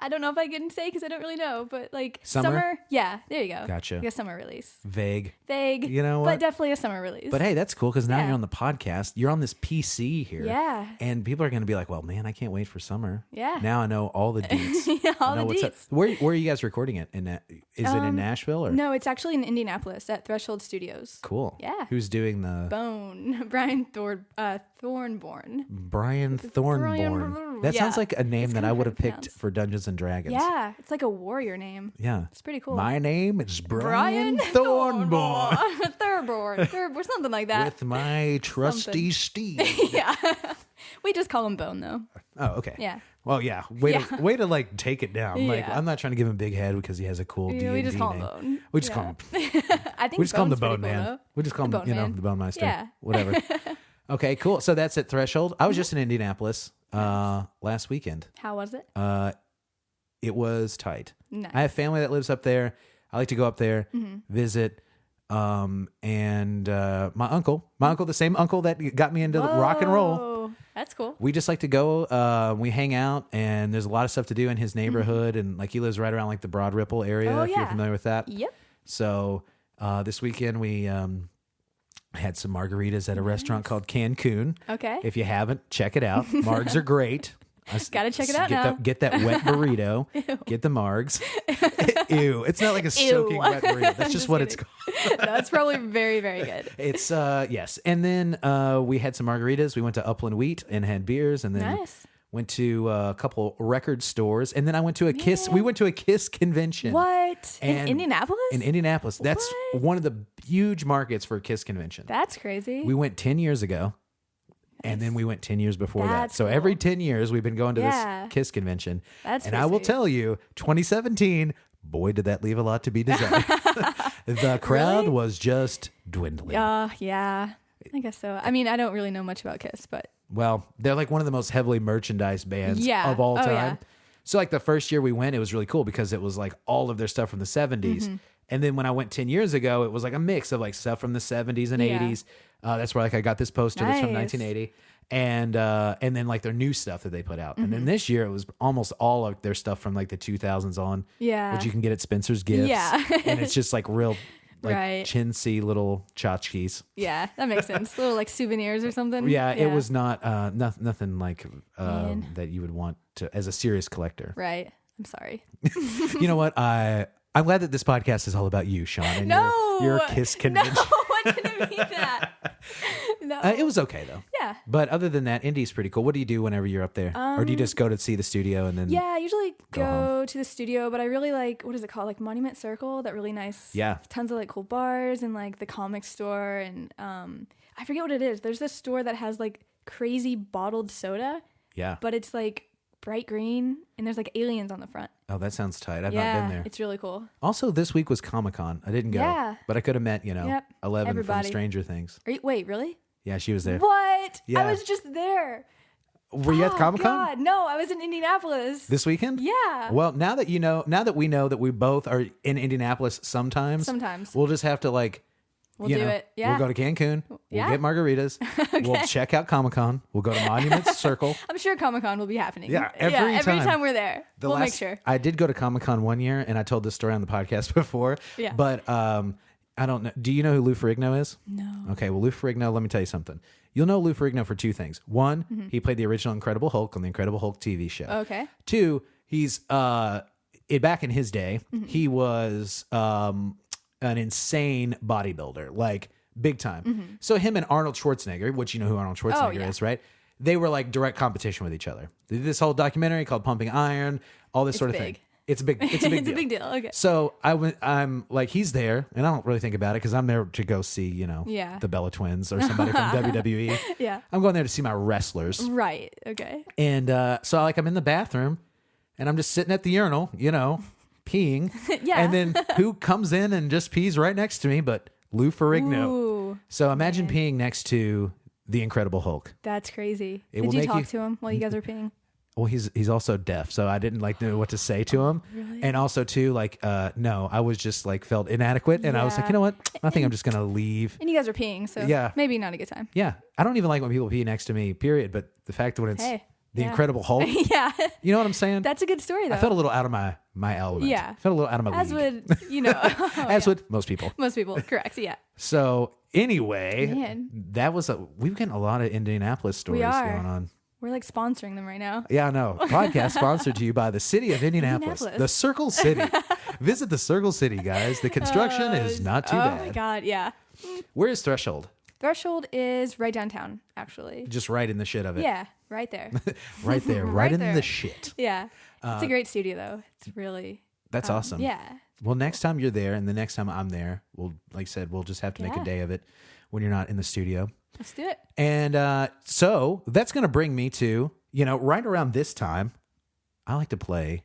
I don't know if I can say because I don't really know, but summer. Yeah, there you go. Gotcha. Like a summer release. Vague. You know what? But definitely a summer release. But hey, that's cool because now you're on the podcast. You're on this PC here. Yeah. And people are going to be like, well, man, I can't wait for summer. Yeah. Now I know all the deets. All the deets. Where are you guys recording it? Is it in Nashville? Or? No, it's actually in Indianapolis at Threshold Studios. Cool. Yeah. Who's doing the... Brian Thornborn. Brian Thornborn. That sounds like a name that I would have picked for Dungeons and Dragons. Yeah, it's like a warrior name. Yeah. It's pretty cool. My name is Brian Thornborn. Thornborn, something like that. With my trusty steed. Yeah. We just call him Bone, though. Oh, okay. Yeah. Well, yeah. Way to take it down. Yeah. I'm not trying to give him big head because he has a cool D&D we just call him name. Bone. We just call him. I think we just call him the Bone cool, Man. though. We just call him, the Bone Meister. Yeah. Whatever. Okay, cool. So that's at Threshold. I was just in Indianapolis last weekend. How was it? It was tight. Nice. I have family that lives up there. I like to go up there, visit. and my uncle, the same uncle that got me into rock and roll. Oh, that's cool. We just like to go. We hang out, and there's a lot of stuff to do in his neighborhood, and like he lives right around like the Broad Ripple area. Oh, if you're familiar with that. Yep. So this weekend we had some margaritas at a restaurant called Cancun. Okay. If you haven't, check it out. Margs are great. Gotta check it out now. Get that wet burrito. Get the margs. Ew. It's not like a soaking wet burrito. That's just what kidding. it's called. No, it's probably very, very good. It's, yes. And then we had some margaritas. We went to Upland Wheat and had beers. And then went to a couple record stores. And then I went to a Kiss. We went to a Kiss convention. What? In Indianapolis? In Indianapolis. That's one of the huge markets for a Kiss convention. That's crazy. We went 10 years ago. And then we went 10 years before that. So cool. every 10 years, we've been going to this Kiss convention. That's and I will tell you, 2017, boy, did that leave a lot to be desired. The crowd was just dwindling. Yeah. I guess so. I mean, I don't really know much about Kiss, but... Well, they're like one of the most heavily merchandised bands of all time. Yeah. So like the first year we went, it was really cool because it was like all of their stuff from the 70s. And then when I went 10 years ago, it was like a mix of like stuff from the 70s and 80s. That's where like I got this poster that's from 1980. And then like their new stuff that they put out. And then this year it was almost all of their stuff from like the 2000s on. Yeah. Which you can get at Spencer's Gifts. Yeah. And it's just like real like chintzy little tchotchkes. Yeah, that makes sense. Little like souvenirs or something. Yeah, it was not nothing like that you would want to as a serious collector. Right. I'm sorry. You know what? I'm glad that this podcast is all about you, Sean, and your Kiss convention. No, I didn't mean that. No. It was okay, though. Yeah. But other than that, Indy's pretty cool. What do you do whenever you're up there? Or do you just go to see the studio and then... Yeah, I usually go to the studio, but I really like, what is it called? Like Monument Circle, that really nice... Yeah. Tons of like cool bars and like the comic store and I forget what it is. There's this store that has like crazy bottled soda. Yeah. But it's like bright green and there's like aliens on the front. Oh, that sounds tight. I've not been there. It's really cool. Also, this week was Comic-Con. I didn't go. Yeah. But I could have met, 11 Everybody. from Stranger Things. Wait, really? Yeah, she was there. What? Yeah. I was just there. Were you at Comic-Con? God, no, I was in Indianapolis. This weekend? Yeah. Well, now that we know that we both are in Indianapolis sometimes, we'll just have to like, We'll do it. Yeah. We'll go to Cancun. We'll get margaritas. Okay. We'll check out Comic-Con. We'll go to Monument Circle. I'm sure Comic-Con will be happening. Yeah, every time we're there. We'll make sure. I did go to Comic-Con one year, and I told this story on the podcast before. Yeah. But I don't know. Do you know who Lou Ferrigno is? No. Okay, well, Lou Ferrigno, let me tell you something. You'll know Lou Ferrigno for two things. One, he played the original Incredible Hulk on the Incredible Hulk TV show. Okay. Two, he's back in his day, he was an insane bodybuilder, like big time. So him and Arnold Schwarzenegger, which you know who Arnold Schwarzenegger is, right? They were like direct competition with each other. They did this whole documentary called Pumping Iron, all this sort of thing. It's a big deal. It's a big deal. Okay. So I'm like, he's there, and I don't really think about it because I'm there to go see, the Bella Twins or somebody from WWE. Yeah. I'm going there to see my wrestlers. Right. Okay. And so like I'm in the bathroom, and I'm just sitting at the urinal, peeing. Yeah. And then who comes in and just pees right next to me but Lou Ferrigno. Ooh, so imagine peeing next to the Incredible Hulk. that's crazy. It Did will you make talk you- to him while you guys are peeing? Well, he's also deaf, so I didn't know what to say to him. Really? And also too, no, I was just felt inadequate, and I was like, Yeah. you know what? I think I'm just gonna leave. And you guys are peeing, so maybe not a good time. Yeah, I don't even like when people pee next to me. Period. But the fact that when it's the Incredible Hulk, Yeah. you know what I'm saying? That's a good story, though. I felt a little out of my element. Yeah. I felt a little out of my As league. would, As would most people. most people. Correct. Yeah. So anyway, Man. that was we've getting a lot of Indianapolis stories going on. We're like sponsoring them right now. Yeah, I know. Podcast sponsored to you by the city of Indianapolis. The Circle City. Visit the Circle City, guys. The construction is not too bad. Oh my God. Yeah. Where is Threshold? Threshold is right downtown, actually. Just right in the shit of it. Yeah. Right there. Right there. right in there. the shit. Yeah. It's a great studio, though. It's really. That's awesome. Yeah. Well, next time you're there and the next time I'm there, like I said, we'll just have to make a day of it when you're not in the studio. Let's do it. And so that's going to bring me to, right around this time, I like to play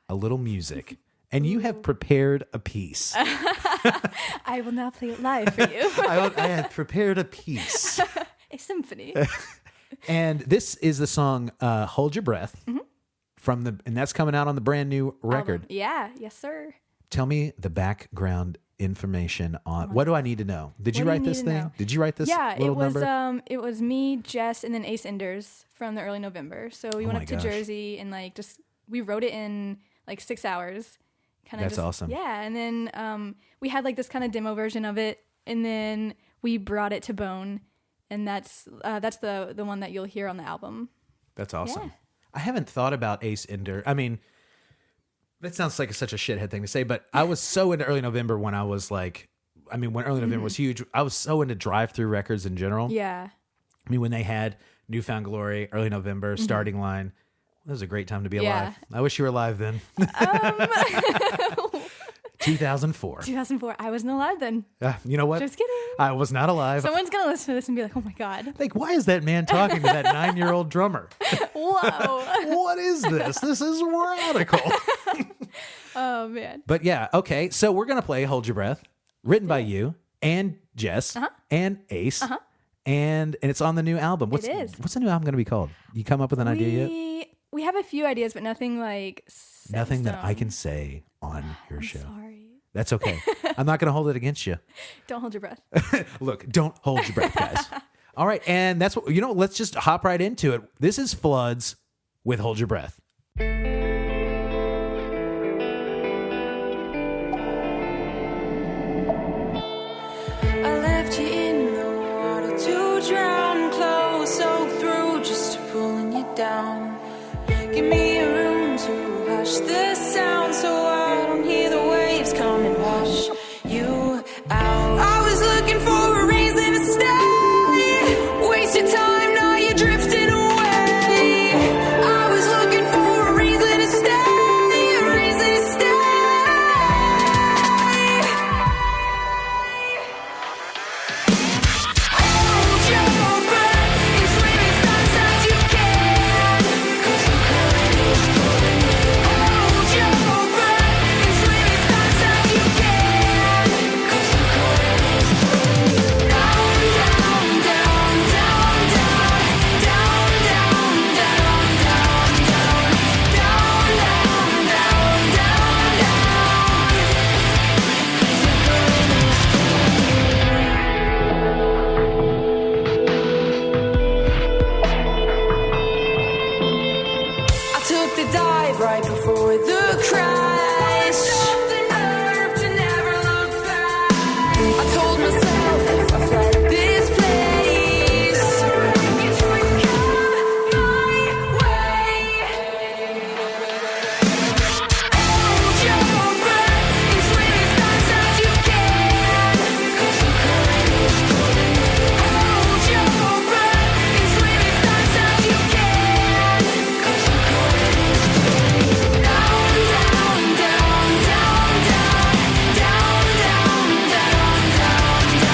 a little music. And you have prepared a piece. I will now play it live for you. I have prepared a piece. A symphony. And this is the song Hold Your Breath. And that's coming out on the brand new record. Yeah. Yes, sir. Tell me the background information on what do I need to know? Did you write this thing? Did you write this little number? Yeah, it was me, Jess, and then Ace Enders from the early November. So we went up to Jersey and like we wrote it in like 6 hours. That's awesome. Yeah, and then we had like this kind of demo version of it, and then we brought it to Bone, and that's the one that you'll hear on the album. That's awesome. Yeah. I haven't thought about Ace Ender. I mean, that sounds like such a shithead thing to say, but I was so into early November when I was like, when early November was huge. I was so into drive-through records in general. Yeah. I mean, when they had Newfound Glory, early November, Starting Line, it was a great time to be alive. I wish you were alive then. 2004. 2004. I wasn't alive then. You know what? Just kidding. I was not alive. Someone's going to listen to this and be like, oh my God. Like, why is that man talking to that 9-year-old drummer? Whoa. What is this? This is radical. Oh, man. But yeah, okay. So we're going to play Hold Your Breath, written by you and Jess and Ace. And it's on the new album. What's the new album going to be called? You come up with an idea yet? We have a few ideas, but nothing like nothing that I can say on your show. Sorry. That's okay. I'm not going to hold it against you. Don't hold your breath. Look, don't hold your breath, guys. All right, and that's what let's just hop right into it. This is Floods with Hold Your Breath. I left you in the water to drown, clothes soaked through, just pulling you down. Give me a room to hush the sound so I don't hear the waves come and wash you out. I was looking for a reason to stay, wasted time, now you're drifting away. I was looking for a reason to stay, a reason to stay. Hold your breath and swim as fast as you can, 'cause the current is pulling you. Hold your breath and swim as fast as you can, 'cause the current is pulling you. Down, down, down, down, down, down, down, down, down, down, down, down, down, down, down. 'Cause the current is pulling you. I took the dive right before the crash. The nerve to never look back. I told myself if I fled this place, you would come my way. Hold your breath and swim as fast as you can, 'cause the current is pulling you. Hold your breath and swim as fast as you can, 'cause the current is pulling you. Down, down, down, down, down, down, down, down, down, down,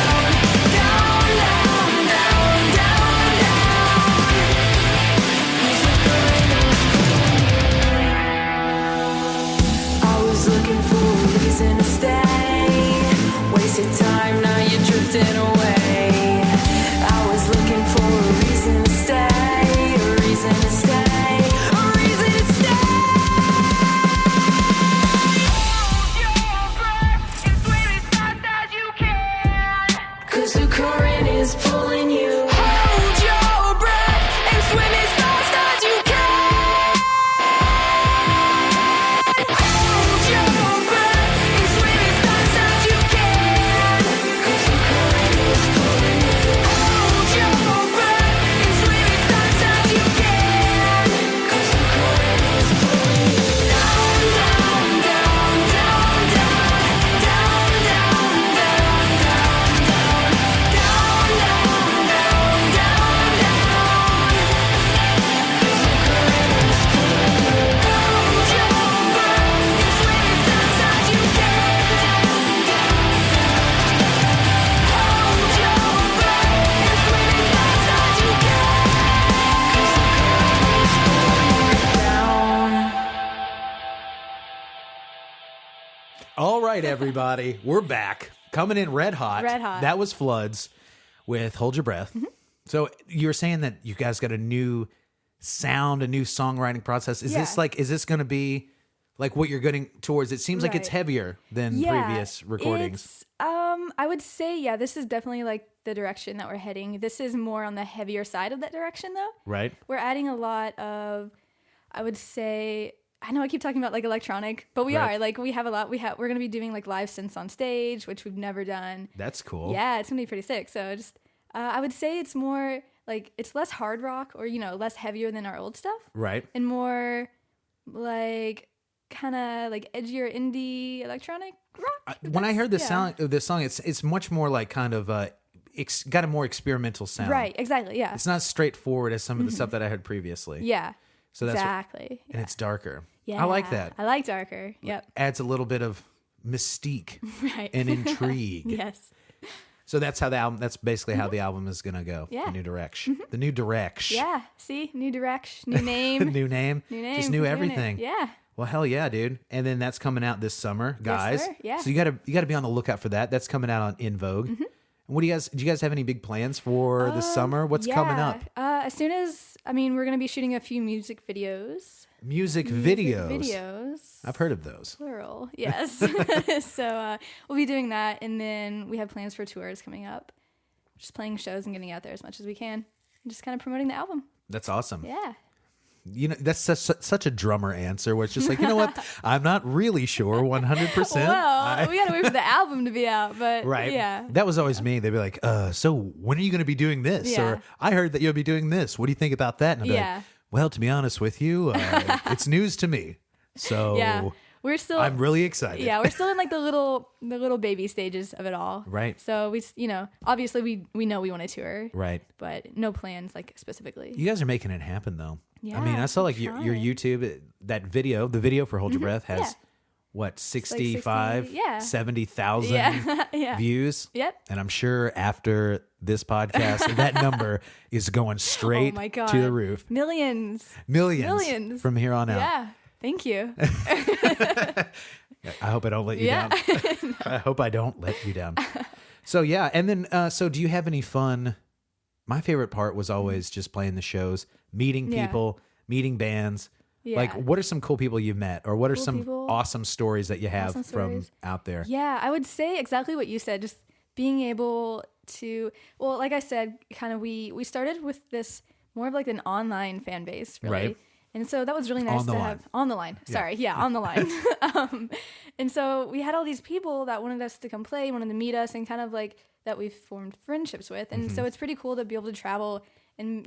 down, down, down, down, down. 'Cause the current is pulling you. I was looking for a reason to stay, wasted time, now you're drifting away. I was looking for a reason to stay, a reason to stay, a reason to stay. Hold your breath and swim as fast as you can, 'cause the current is pulling you. Hold your breath and swim as fast as you can. Hold your breath and swim as fast as you can, 'cause the current is pulling you. Hold your breath and swim as fast as you can, 'cause the current is pulling you. Down, down, down, down, down, down, down, down, down, down, down, down, down, down, down. 'Cause the current is pulling you. Hold your breath and swim as fast as you can. Hold your breath and swim as fast as you can, 'cause the current is pulling you down. All right, everybody, we're back. Coming in red hot. Red hot. That was Floods with Hold Your Breath. So you were saying that you guys got a new sound, a new songwriting process. Is this going to be Like what you're getting towards. It seems like it's Right. heavier than previous recordings. It's, I would say, yeah, this is definitely like the direction that we're heading. This is more on the heavier side of that direction, though. Right. We're adding a lot of, I would say, I know I keep talking about like electronic, but we Right. are like we have a lot. We're gonna be doing like live synths on stage, which we've never done. That's cool. Yeah, it's gonna be pretty sick. So just, I would say it's more like it's less hard rock or less heavier than our old stuff, Right. and more like kind of like edgier indie electronic rock. When I heard this yeah. sound of this song, it's much more like kind of got a more experimental sound. Right, exactly, yeah. It's not straightforward as some of the stuff that I heard previously. Yeah, So that's exactly. and it's darker. Yeah. I like that. I like darker. Yep. Adds a little bit of mystique Right. and intrigue. Yes. So that's how the album. That's basically how the album is gonna go. Yeah. The new direction. The new direction. Yeah. See, new direction, new name, New name. new name, Just new doing it. everything. Yeah. Well, hell yeah, dude. And then that's coming out this summer, guys. sir. Yeah. So you gotta be on the lookout for that. That's coming out on In Vogue. And what do you guys have any big plans for the summer? What's coming up? As soon as we're gonna be shooting a few music videos. Music videos. Videos. I've heard of those. Plural. Yes. So we'll be doing that, and then we have plans for tours coming up. Just playing shows and getting out there as much as we can, and just kind of promoting the album. That's awesome. Yeah. That's such a drummer answer where it's just like, you know what? I'm not really sure 100%. Well, we gotta wait for the album to be out, but Right. yeah. That was always me. They'd be like, so when are you going to be doing this? Yeah. Or I heard that you'll be doing this. What do you think about that? And I'd be Yeah. like, well, to be honest with you, it's news to me. So Yeah. We're still I'm really excited. Yeah, we're still in like the little baby stages of it all. Right. So we obviously we know we want to tour. Right. But no plans like specifically. You guys are making it happen, though. Yeah, I mean, I saw like we're your trying. YouTube, the video for Hold Your Breath has, Yeah. what, 60, 65, yeah. 70,000 Yeah. Yeah. views? Yep. And I'm sure after this podcast, that number is going straight Oh my God. to the roof. Millions. Millions from here on out. Yeah. Thank you. I hope I don't let you Yeah. down. I hope I don't let you down. So yeah, and then so do you have any fun? My favorite part was always just playing the shows, meeting Yeah. people, meeting bands. Yeah. Like, what are some cool people you've met, or what are Cool some people. awesome stories that you have Awesome from stories. out there? Yeah, I would say exactly what you said. Just being able to, well, like I said, kind of we started with this more of like an online fan base, really. Right. And so that was really nice On the to line. have on the line. Sorry, yeah, on the line. And so we had all these people that wanted us to come play, wanted to meet us, and kind of like that we've formed friendships with. And Mm-hmm. so it's pretty cool to be able to travel and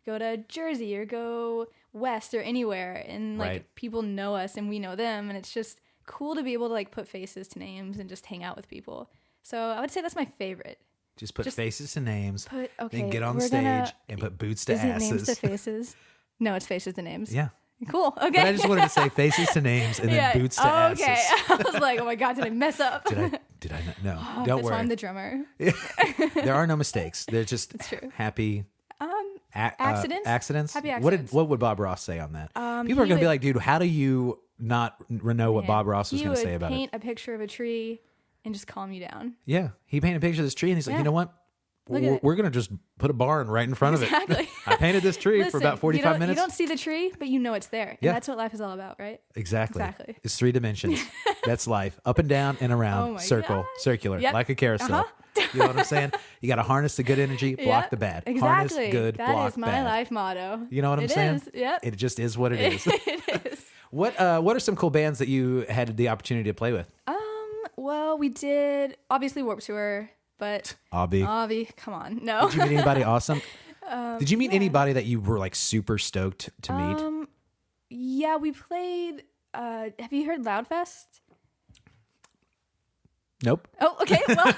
go to Jersey or go west or anywhere, and like Right. people know us and we know them, and it's just cool to be able to like put faces to names and just hang out with people. So I would say that's my favorite. Just put Just faces to names, Okay, then get on we're stage gonna- and put boots to Is it asses. names to faces? No, it's faces to names. Yeah. Cool. Okay. But I just wanted to say faces to names and then boots to asses. Okay. I was like, oh my God, did I mess up? Did I not? No. Don't That's why worry. I'm the drummer. There are no mistakes. They're just true. happy Accidents? accidents. Happy What accidents. would Bob Ross say on that? People are he going to be would- like, dude, how do you not know what Bob Ross was He going to would say about paint it? a picture of a tree and just calm you down. Yeah, he painted a picture of this tree and he's like, Yeah. you know what? Look at it. We're going to just put a barn right in front of Exactly. it. I painted this tree for Listen, about 45 minutes. You don't see the tree, but you know it's there. And Yeah. that's what life is all about, right? Exactly. Exactly. It's 3 dimensions. That's life. Up and down and around. Oh my Circle. God. Circular. Yep. Like a carousel. Uh-huh. You know what I'm saying? You got to harness the good energy, block Yep, the bad. Exactly. Harness good, That block is my bad. life motto. You know what I'm It saying? is. Yep. It just is what it is. It is. What are some cool bands that you had the opportunity to play with? Well, we did obviously Warped Tour, but Avi. come on, no. Did you meet anybody awesome? Did you meet anybody that you were like super stoked to meet? Yeah, we played. Have you heard Loudfest? Nope. Oh, okay. Well,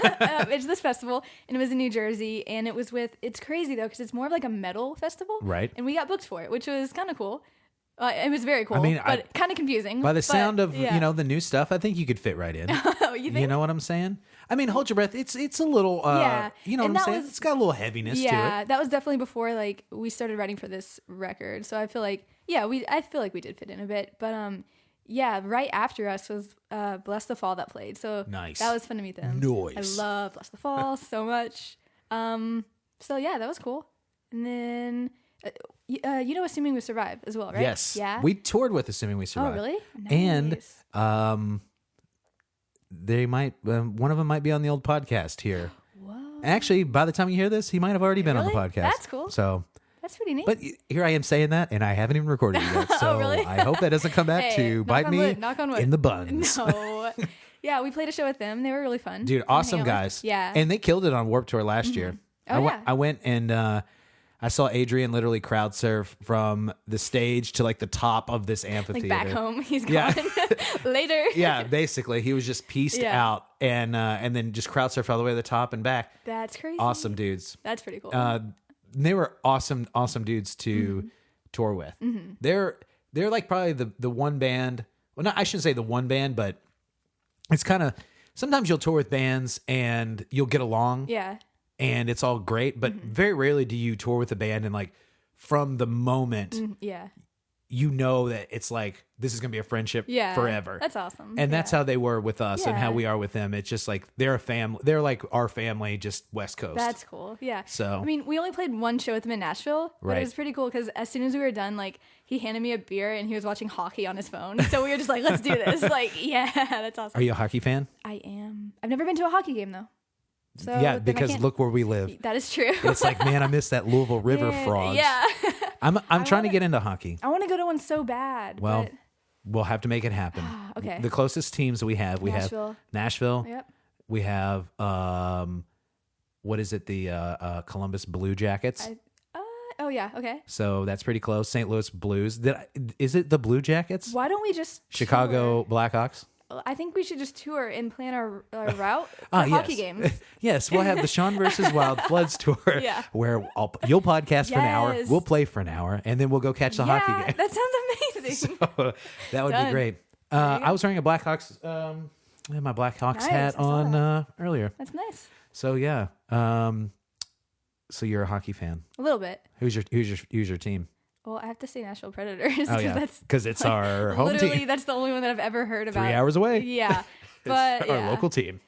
it's this festival, and it was in New Jersey, and it was with. It's crazy though, because it's more of like a metal festival, Right. And we got booked for it, which was kind of cool. It was very cool. I mean, but kind of confusing. By the but, sound of yeah. the new stuff, I think you could fit right in. Oh, you think? You know what I'm saying? I mean, Hold Your Breath. It's a little. Yeah. You know And what I'm that saying? was- It's got a little heaviness to Yeah, it. that was definitely before like we started writing for this record. So I feel like I feel like we did fit in a bit. But yeah, right after us was Bless the Fall that played. So Nice. that was fun to meet them. Nice. I love Bless the Fall so much. So yeah, that was cool. And then you know, Assuming We Survive as well, right? Yes. Yeah. We toured with Assuming We Survive. Oh, really? And Nice. they might, one of them might be on the old podcast here. Whoa. Actually, by the time you hear this, he might have already been on the Really? podcast. That's cool. So, That's pretty neat. but here I am saying that, and I haven't even recorded it yet. So Oh, really? I hope that doesn't come back Hey, to knock bite on me wood, knock on wood. in the buns. No. Yeah, we played a show with them. They were really fun. Dude, to hang awesome out with. guys. Yeah. And they killed it on Warped Tour last year. Oh, yeah. I went and I saw Adrian literally crowd surf from the stage to like the top of this amphitheater. Like back home, he's Yeah. gone. Later. Yeah, basically. He was just pieced Yeah. out and then just crowd surf all the way to the top and back. That's crazy. Awesome dudes. That's pretty cool. They were awesome dudes to tour with. They're like probably the one band. Well, not I shouldn't say the one band, but it's kind of sometimes you'll tour with bands and you'll get along yeah. and it's all great, but very rarely do you tour with a band and like from the moment Yeah. you know that it's like this is gonna be a friendship Yeah. forever. That's awesome. And that's Yeah. how they were with us and how Yeah. we are with them. It's just like they're a family. They're like our family, just West Coast. That's cool. Yeah. So- I mean, we only played one show with him in Nashville, but Right. it was pretty cool because as soon as we were done, like he handed me a beer and he was watching hockey on his phone. So we were just like, let's do this. Like, yeah, that's awesome. Are you a hockey fan? I am. I've never been to a hockey game though. So Yeah, then I because can't- look where we live. That is true. It's like, man, I miss that Louisville River Man, Frogs. Yeah. I'm trying to wanna- get into hockey. I want to go to one so bad. Well, but we'll have to make it happen. Okay. The closest teams that we have Nashville. Nashville. Yep. We have what is it? The Columbus Blue Jackets. Oh yeah. Okay. So that's pretty close. St. Louis Blues. Is it the Blue Jackets? Why don't we just Chicago Blackhawks. tour? I think we should just tour and plan our route for Ah, hockey yes. games. Yes, we'll have the Sean versus Wild Floods tour Yeah. where you'll podcast for an hour, Yes. we'll play for an hour, and then we'll go catch the hockey Yeah, game. that sounds amazing. That would be Done. great. I was wearing a Blackhawks, I had my Blackhawks Nice, hat I saw on earlier. That's nice. So yeah, so you're a hockey fan. A little bit. Who's your team? Well, I have to say Nashville Predators. Oh yeah, that's because it's our home literally team. that's the only one that I've ever heard about. 3 hours away. Yeah, It's but our yeah. local team.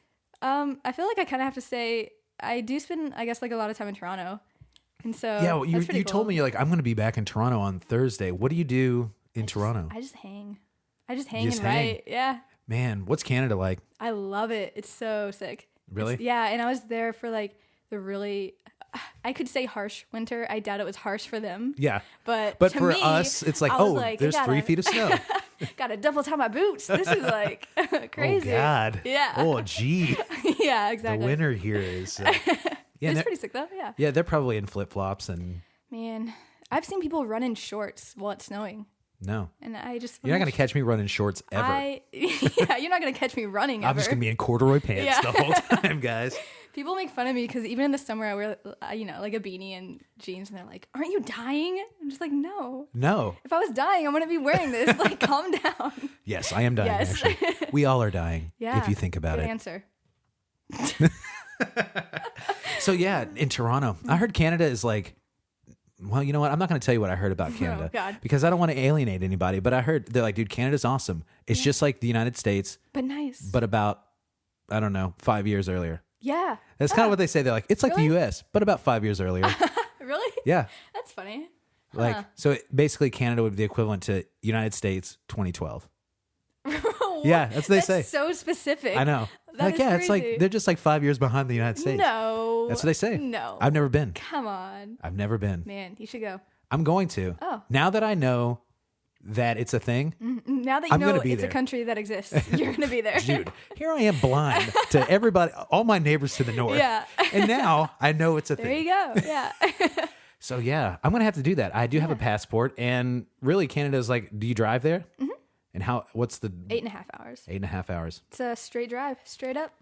I feel like I kind of have to say I do spend, I guess, like a lot of time in Toronto, and so Yeah, well, you that's pretty told cool. me you're like I'm going to be back in Toronto on Thursday. What do you do in Toronto? I just hang. I just hang Just and hang. write. Yeah, Man, what's Canada like? I love it. It's so sick. Really? Yeah, and I was there for like the really, I could say harsh winter. I doubt it was harsh for them. Yeah. But But to for me, us, it's like, I was oh, like, there's I 3 gotta- feet of snow. Gotta double tie my boots. This is like crazy. Oh, God. Yeah. Oh, gee. Yeah, The exactly. winter here is. Yeah, It's they're- pretty sick though. Yeah. yeah, they're probably in flip flops and Man, I've seen people run in shorts while it's snowing, no. and I just You're not going to catch me running shorts ever. Yeah, you're not gonna catch me running ever. I'm just going to be in corduroy pants Yeah. the whole time, guys. People make fun of me because even in the summer I wear, like a beanie and jeans, and they're like, "Aren't you dying?" I'm just like, "No. No. If I was dying, I wouldn't be wearing this. Like, calm down." Yes, I am dying, Yes. actually. We all are dying, Yeah. if you think about Good it. answer. So, yeah, in Toronto, I heard Canada is like, well, you know what? I'm not going to tell you what I heard about Canada God. because I don't want to alienate anybody, but I heard they're like, dude, Canada's awesome. It's just like the United States, But nice. but about, I don't know, 5 years earlier. Yeah. That's kind of what they say. They're like, it's like Really? the U.S., but about 5 years earlier. Really? Yeah. That's funny. Like, so basically Canada would be the equivalent to United States 2012. Yeah, that's what they say. So specific. I know. That Like, is yeah, it's like, crazy. they're just like 5 years behind the United States. No. That's what they say. No. I've never been. Come on. I've never been. Man, you should go. I'm going to. Oh. Now that I know that it's a thing, Now that you I'm know gonna be it's there. a country that exists, you're going to be there. dude, here I am blind to everybody, all my neighbors to the north. Yeah. And now I know it's a There thing. you go. Yeah. So yeah, I'm going to have to do that. I do have a passport, and really Canada's like, do you drive there? Mm-hmm. And what's the 8.5 hours. 8.5 hours? It's a straight drive, straight up.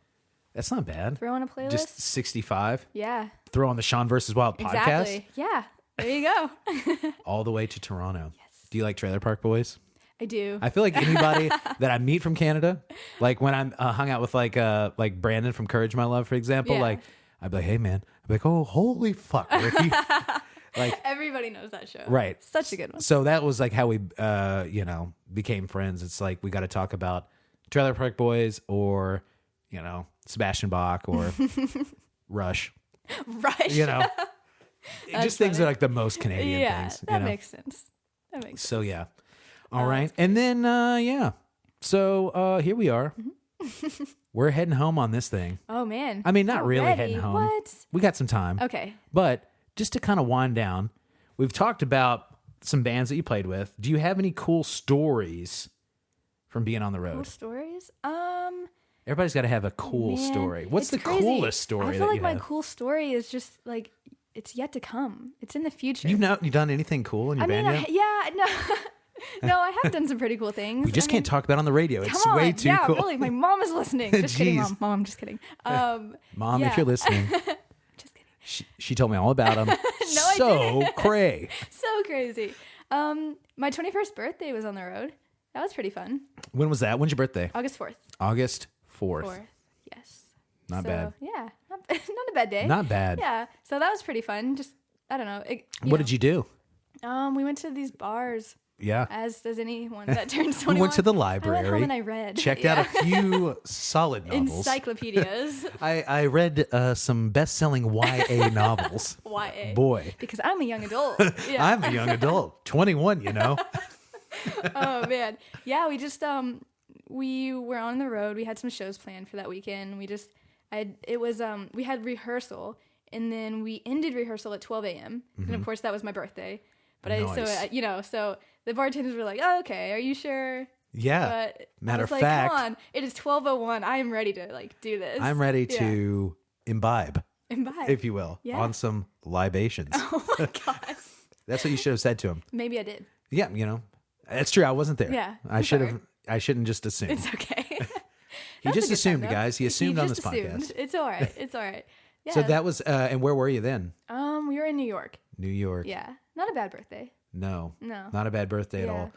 That's not bad. Throw on a playlist. Just 65. Yeah. Throw on the Sean versus Wild Exactly. Yeah. There you go. podcast all the way to Toronto. Yes. Do you like Trailer Park Boys? I do. I feel like anybody that I meet from Canada, like when I'm hung out with like Brandon from Courage My Love, for example, Yeah. like I'd be like, hey man, I'd be like, oh holy fuck, Ricky. Like Everybody knows that show. right. Such a good one. So that was like how we became friends. It's like we got to talk about Trailer Park Boys or Sebastian Bach or Rush. Rush. Just things that are like the most Canadian Yeah, things. that makes sense. That makes sense. So yeah. All right. And then yeah. So here we are. We're heading home on this thing. Oh man. I mean, not really Already? heading home. What? We got some time. Okay. But just to kind of wind down, we've talked about some bands that you played with. Do you have any cool stories from being on the road? Cool stories? Everybody's got to have a cool Man, story. What's the it's crazy. coolest story I that feel like you my have? cool story is just like it's yet to come. It's in the future. You done anything cool in your band yet? No. No, I have done some pretty cool things. We just can't talk about it on the radio. It's Come on. way too yeah, cool. really. My mom is listening. Just kidding, Jeez. Mom. Mom, I'm just kidding. Mom, yeah. if you're listening, Just kidding. she told me all about them. I So cray. So crazy. My 21st birthday was on the road. That was pretty fun. When was that? When's your birthday? August 4th. August 4th. 4th. Yes. Not bad. Yeah. Not a bad day. Not bad. Yeah. So that was pretty fun. Just, I don't know. What did you do? We went to these bars, Yeah. as does anyone that turns 21. We went to the I library. went home and I read. Checked out a few solid novels. Encyclopedias. I read some best-selling YA novels. YA. Boy, Because I'm a young adult. Yeah. I'm a young adult, 21. You know. Oh man. Yeah, we just we were on the road. We had some shows planned for that weekend. We had rehearsal, and then we ended rehearsal at 12 a.m. And of course that was my birthday. But Nice. so the bartenders were like, "Oh, okay, are you sure?" Yeah. But Matter I of was like, fact, come on, it is 12:01. I am ready to do this. I'm ready to imbibe, Imbibe. if you will, Yeah. on some libations. Oh my god. That's what you should have said to him. Maybe I did. Yeah, that's true. I wasn't there. Yeah, I I'm should sorry. have. I shouldn't just assume. It's okay. He That's just a good assumed, time, though. guys. He assumed on this just assumed. podcast. It's all right. It's all right. Yeah. So that was. And where were you then? we were in New York. New York. Yeah. Not a bad birthday. No. No. Not a bad birthday Yeah.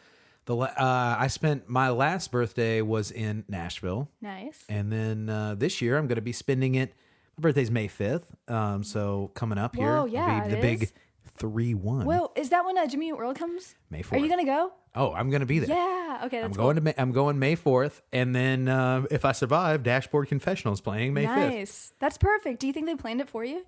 at all. I spent my last birthday was in Nashville, Nice. and then this year I'm going to be spending it. My birthday's May 5th, so coming up here, Whoa, will yeah, be the it big is. 3-1. Well, is that when Jimmy Eat World comes? May 4th. Are you gonna go? Oh, I'm going to be there. Yeah. Okay. I'm That's going cool. I'm going May 4th, and then if I survive, Dashboard Confessionals playing May 5th. Nice. That's perfect. Do you think they planned it for you?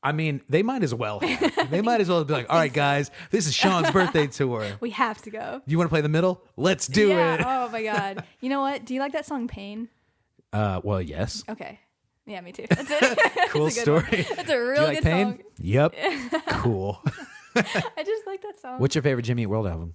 I mean, they might as well have. They might as well be like, all right, guys, this is Sean's birthday tour. We have to go. You want to play the middle? Let's do yeah. it. Oh my god. You know what? Do you like that song Pain? Well, yes. Okay. Yeah, me too. That's it. Cool That's a good story. One. That's a Do real you like good Pain? song. Yep. Cool. I just like that song. What's your favorite Jimmy Eat World album?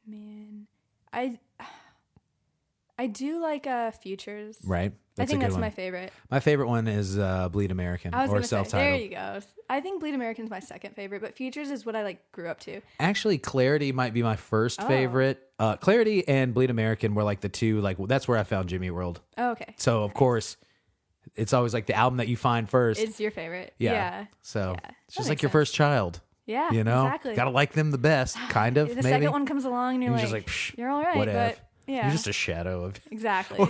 Man, I do like Futures. Right. I think a good that's one. my favorite. My favorite one is Bleed American I was or gonna say, there self-titled. you go. I think Bleed American's my second favorite, but Futures is what I grew up to. Actually, Clarity might be my first Oh. favorite. Clarity and Bleed American were like the two. That's where I found Jimmy Eat World. Oh, okay. So of course, it's always like the album that you find first. It's your favorite. Yeah. Yeah. So Yeah. it's That just like makes your sense. first child. Yeah, You know, exactly. gotta like them the best, kind of. The maybe. second one comes along and you're And like, you're just like, psh, you're all right, whatever. but yeah. You're just a shadow of. Exactly.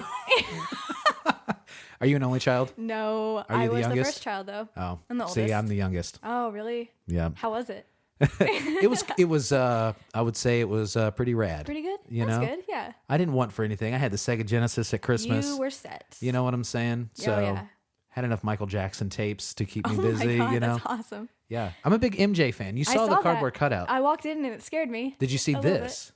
Are you an only child? No, Are you I the was the youngest? first child though. Oh, I'm the see, oldest. I'm the youngest. Oh, really? Yeah, How was it? it was. I would say it was pretty rad. Pretty good? You That's know? good, yeah. I didn't want for anything. I had the Sega Genesis at Christmas. You were set. You know what I'm saying? Oh, So yeah. had enough Michael Jackson tapes to keep me Oh busy. my God, you know? that's awesome. Yeah, I'm a big MJ fan. You I saw the that. cardboard cutout. I walked in and it scared me. Did you see a little this?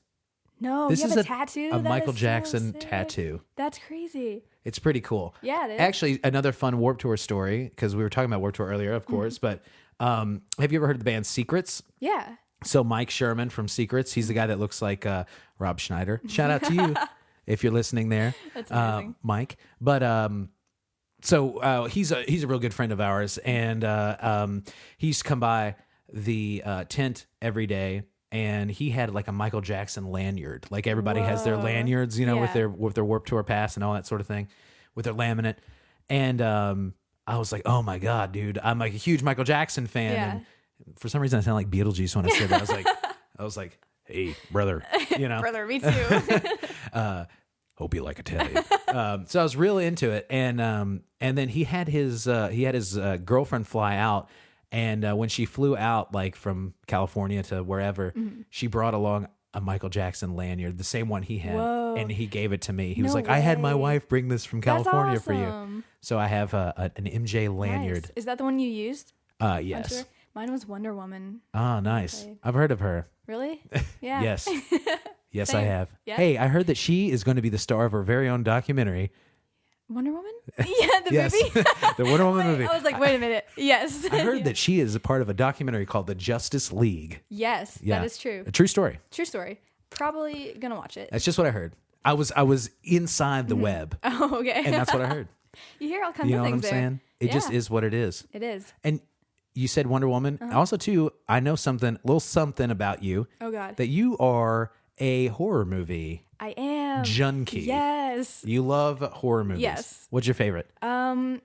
No, This you is have a tattoo? a That Michael is so Jackson sick. tattoo. That's crazy. It's pretty cool. Yeah, it is. Actually, another fun Warped Tour story, because we were talking about Warped Tour earlier, of course, but have you ever heard of the band Secrets? Yeah. So Mike Sherman from Secrets, he's the guy that looks like Rob Schneider. Shout out to you if you're listening there. That's amazing. Mike. But so he's a real good friend of ours, and he's come by the tent every day, and he had like a Michael Jackson lanyard. Like everybody has their Whoa. lanyards, you know, with Yeah. their Warped Tour pass and all that sort of thing, with their laminate. And I was like, oh my God, dude, I'm like a huge Michael Jackson fan. Yeah. And for some reason I sound like Beetlejuice when I said that. I was like, hey, brother, you know. Brother, me too. Hope you like Italian. So I was really into it, and then he had his girlfriend fly out, and when she flew out, like from California to wherever, she brought along a Michael Jackson lanyard, the same one he had. Whoa. and he gave it to me. He was No like, I had my way. wife bring this from That's California for you. awesome. So I have an MJ lanyard. Nice. Is that the one you used? on Yes. tour? Mine was Wonder Woman. Ah, nice. Okay. I've heard of her. Really? Yeah. Yes. Yes, I Same. have. Yeah. Hey, I heard that she is going to be the star of her very own documentary. Wonder Woman? Yeah, the Yes. movie. The Wonder Woman Wait, movie. I was like, wait a minute. Yes. I heard that she is a part of a documentary called The Justice League. Yes, Yeah. that is true. A true story. True story. Probably gonna watch it. That's just what I heard. I was inside the web, Oh, okay. and that's what I heard. You hear all kinds You know of what I'm things there. saying? It just Yeah. is what it is. It is. And you said Wonder Woman. Also, too, I know a little something about you. Oh God. That you are a horror movie I am. junkie. Yes. You love horror movies. Yes. What's your favorite? Oh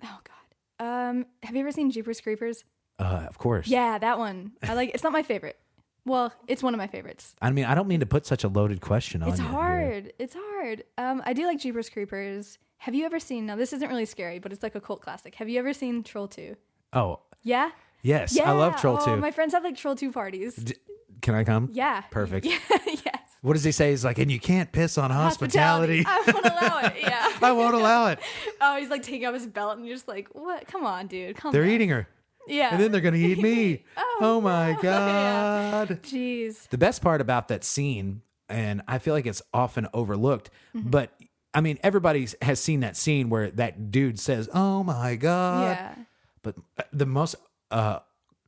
God. Have you ever seen Jeepers Creepers? Of course. Yeah, that one. It's not my favorite. Well, it's one of my favorites. I mean, I don't mean to put such a loaded question on It's you. here. hard. It's hard. I do like Jeepers Creepers. Have you ever seen? Now, this isn't really scary, but it's like a cult classic. Have you ever seen Troll 2? Oh, Yeah. yes. Yeah. I love Troll 2. My friends have like Troll 2 parties. Can I come? Yeah. Perfect. Yeah. Yes. What does he say? He's like, and you can't piss on hospitality. I won't allow it. Yeah. I won't allow it. Oh, he's like taking off his belt, and you're just like, what? Come on, dude. Come They're on. eating her. Yeah. And then they're going to eat me. Oh my God. Jeez. The best part about that scene, and I feel like it's often overlooked, Mm-hmm. but I mean, everybody has seen that scene where that dude says, oh my God. Yeah. But the most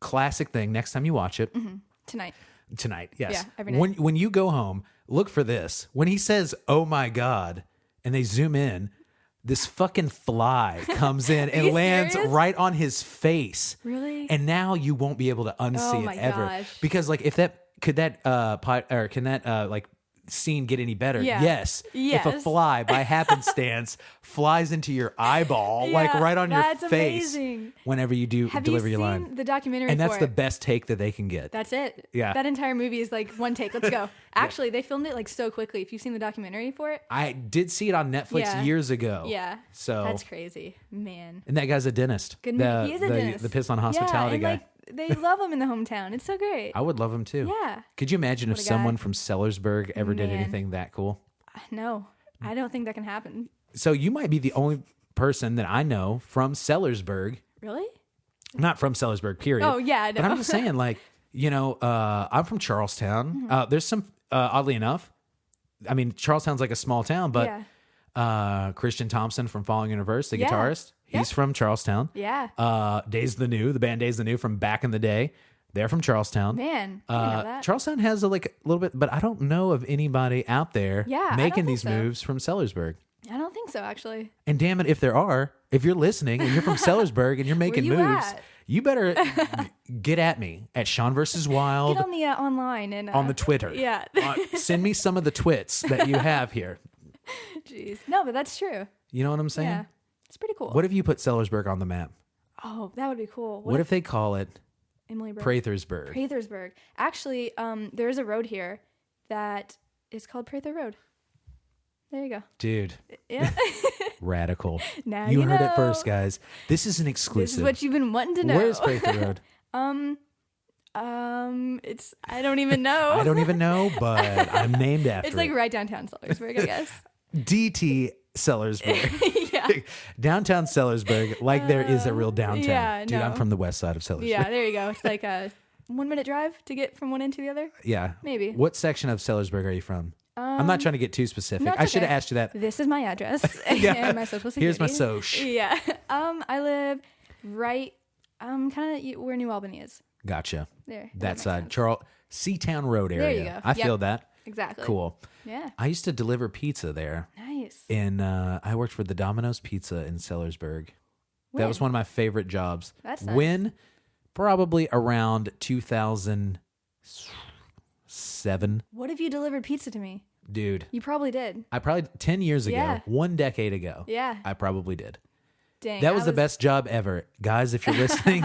classic thing, next time you watch it, Tonight. tonight, yes. Yeah, every night. When you go home, look for this. When he says, oh my God, and they zoom in, this fucking fly comes in and you lands serious? right on his face. Really? And now you won't be able to unsee Oh it my ever. gosh. Because like if that can that like scene get any better? Yeah. Yes. If a Yes. fly by happenstance flies into your eyeball, like Yeah, right on your that's face amazing. whenever you do Have deliver you your seen line. the documentary And that's for the it? best take that they can get. That's it. Yeah. That entire movie is like one take. Let's go. Actually, they filmed it like so quickly. If you've seen the documentary for it. I did see it on Netflix Yeah. years ago. Yeah. So That's crazy. Man. and that guy's a dentist. Good. The, He is a the, dentist. the piss on Yeah, hospitality and, guy. like, they love him in the hometown. It's so great. I would love him too. Yeah. Could you imagine if What a someone guy. from Sellersburg ever did Man. anything that cool? No, I don't think that can happen. So you might be the only person that I know from Sellersburg. Really? Not from Sellersburg, period. Oh, yeah, I But know. I'm just saying, like, I'm from Charlestown. Mm-hmm. There's some, oddly enough, I mean, Charlestown's like a small town, but Christian Thompson from Falling in Reverse, the Yeah. guitarist, he's from Charlestown. Yeah. Days the New, the band Days the New from back in the day, they're from Charlestown. Man, I didn't know that. Charlestown has a little bit, but I don't know of anybody out there Yeah, I don't making think these so. moves from Sellersburg. I don't think so, actually. And damn it, if there are, if you're listening and you're from Sellersburg and you're making you moves, at? you better get at me at Sean versus Wild Get on the online and on the Twitter. Yeah. Send me some of the twits that you have here. Jeez. No, but that's true. You know what I'm saying? Yeah. It's pretty cool. What if you put Sellersburg on the map? Oh, that would be cool. What if they call it Emily Prathersburg? Prathersburg. Actually, there's a road here that is called Prather Road. There you go. Dude, Yeah. radical. Now you you heard it know. first, guys. This is an This exclusive. is what you've been wanting to know. Where's Prather Road? It's I don't even know. I don't even know, but I'm named after It's like it. right downtown Sellersburg, I guess. DT Sellersburg. Yeah. Downtown Sellersburg, like there is a real downtown. yeah, Dude, I'm no. from the west side of Sellersburg. Yeah, there you go. It's like a 1 minute drive to get from one end to the other. Yeah. Maybe. What section of Sellersburg are you from? I'm not trying to get too specific. No, it's I should have okay. asked you that. This is my address Yeah. and my social security. Here's my soch. Yeah. I live right kind of where New Albany is. Gotcha. There. if That makes side. sense. Charles Seatown Road area. you go. I feel Yep. that. Exactly. Cool. Yeah. I used to deliver pizza there. Nice. And I worked for the Domino's Pizza in Sellersburg. That was When? one of my favorite jobs. That's nice. When? Probably around 2007. What if you delivered pizza to me? Dude, You probably did. I probably 10 years ago, Yeah. 1 decade ago. Yeah. I probably did. Dang. That was the best job ever. Guys, if you're listening,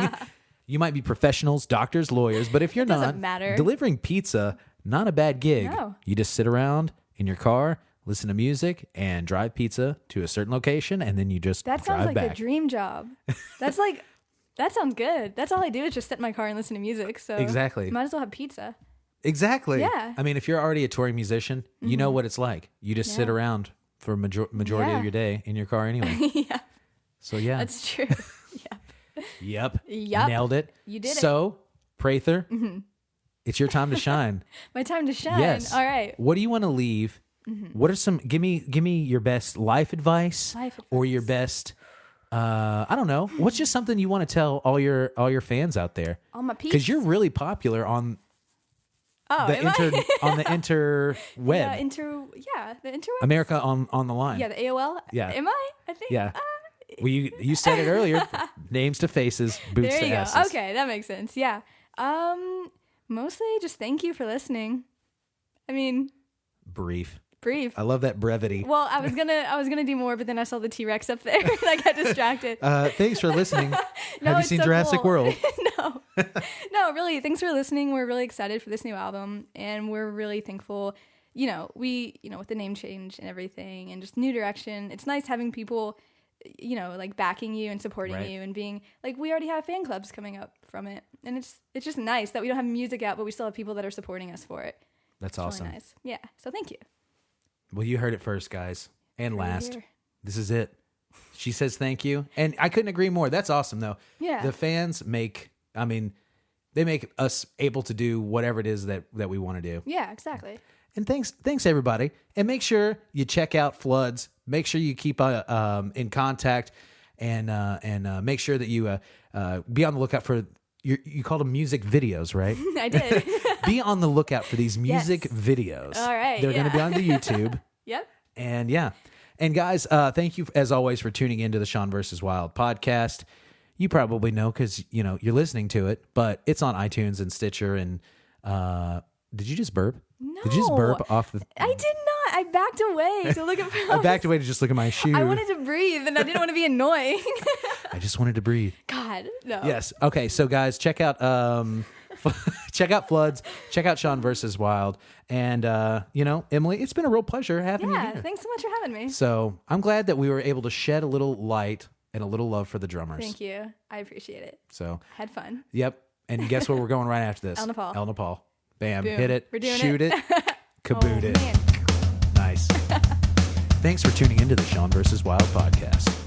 you might be professionals, doctors, lawyers, but if you're doesn't not, matter. delivering pizza, not a bad gig. No. You just sit around in your car, listen to music, and drive pizza to a certain location, and then you just That drive sounds like back. the dream job. That's that sounds good. That's all I do is just sit in my car and listen to music. So Exactly. might as well have pizza. Exactly. Yeah. I mean, if you're already a touring musician, you know what it's like. You just sit around for majority of your day in your car anyway. Yeah, So yeah. that's true. Yep. Yep. Nailed it. You did it. So, Prather, it's your time to shine. My time to shine. Yes. All right. What do you want to leave? What are some? Give me your best life advice, or your best. I don't know. What's just something you want to tell all your fans out there? All my peeps. Because you're really popular on the am I? on the interweb. The interweb. America on the line. Yeah, the AOL. Yeah. Am I think. Yeah. Well, you said it earlier. Names to faces, boots There to you go. asses. Okay, that makes sense. Yeah. Mostly just thank you for listening. I mean, Brief. brief. I love that brevity. Well, I was gonna do more, but then I saw the T-Rex up there and I got distracted. Thanks for listening. No, Have you it's seen so Jurassic cool. World? No, really. Thanks for listening. We're really excited for this new album, and we're really thankful. With the name change and everything, and just new direction. It's nice having people, like backing you and supporting Right. you, and being like, we already have fan clubs coming up from it, and it's just nice that we don't have music out, but we still have people that are supporting us for it. That's It's awesome. really nice. Yeah. So thank you. Well, you heard it first, guys, and Right last. here. This is it. She says thank you, and I couldn't agree more. That's awesome, though. Yeah. The fans they make us able to do whatever it is that we want to do. Yeah. Exactly. And thanks everybody. And make sure you check out Floods. Make sure you keep in contact, and make sure that you be on the lookout for you called them music videos, right? I did. Be on the lookout for these music videos. All right, They're going to be yeah. on the YouTube. Yep. And yeah. And guys, thank you as always for tuning into the Sean vs. Wild podcast. You probably know because you're listening to it, but it's on iTunes and Stitcher. And did you just burp? No. Did you just burp off the? I did not. I backed away to look at. I backed away to just look at my shoe. I wanted to breathe, and I didn't want to be annoying. I just wanted to breathe. God, no. Yes. Okay. So guys, check out check out Floods. Check out Sean vs. Wild. And Emily, it's been a real pleasure having you Yeah. here. Thanks so much for having me. So I'm glad that we were able to shed a little light and a little love for the drummers. Thank you. I appreciate it. So Had fun. yep. And guess where we're going right after this? El Nopal. El Nopal. Bam. Boom. Hit it. We're doing Shoot it. Kaboot Oh, it. man. Nice. Thanks for tuning into the Sean vs. Wild podcast.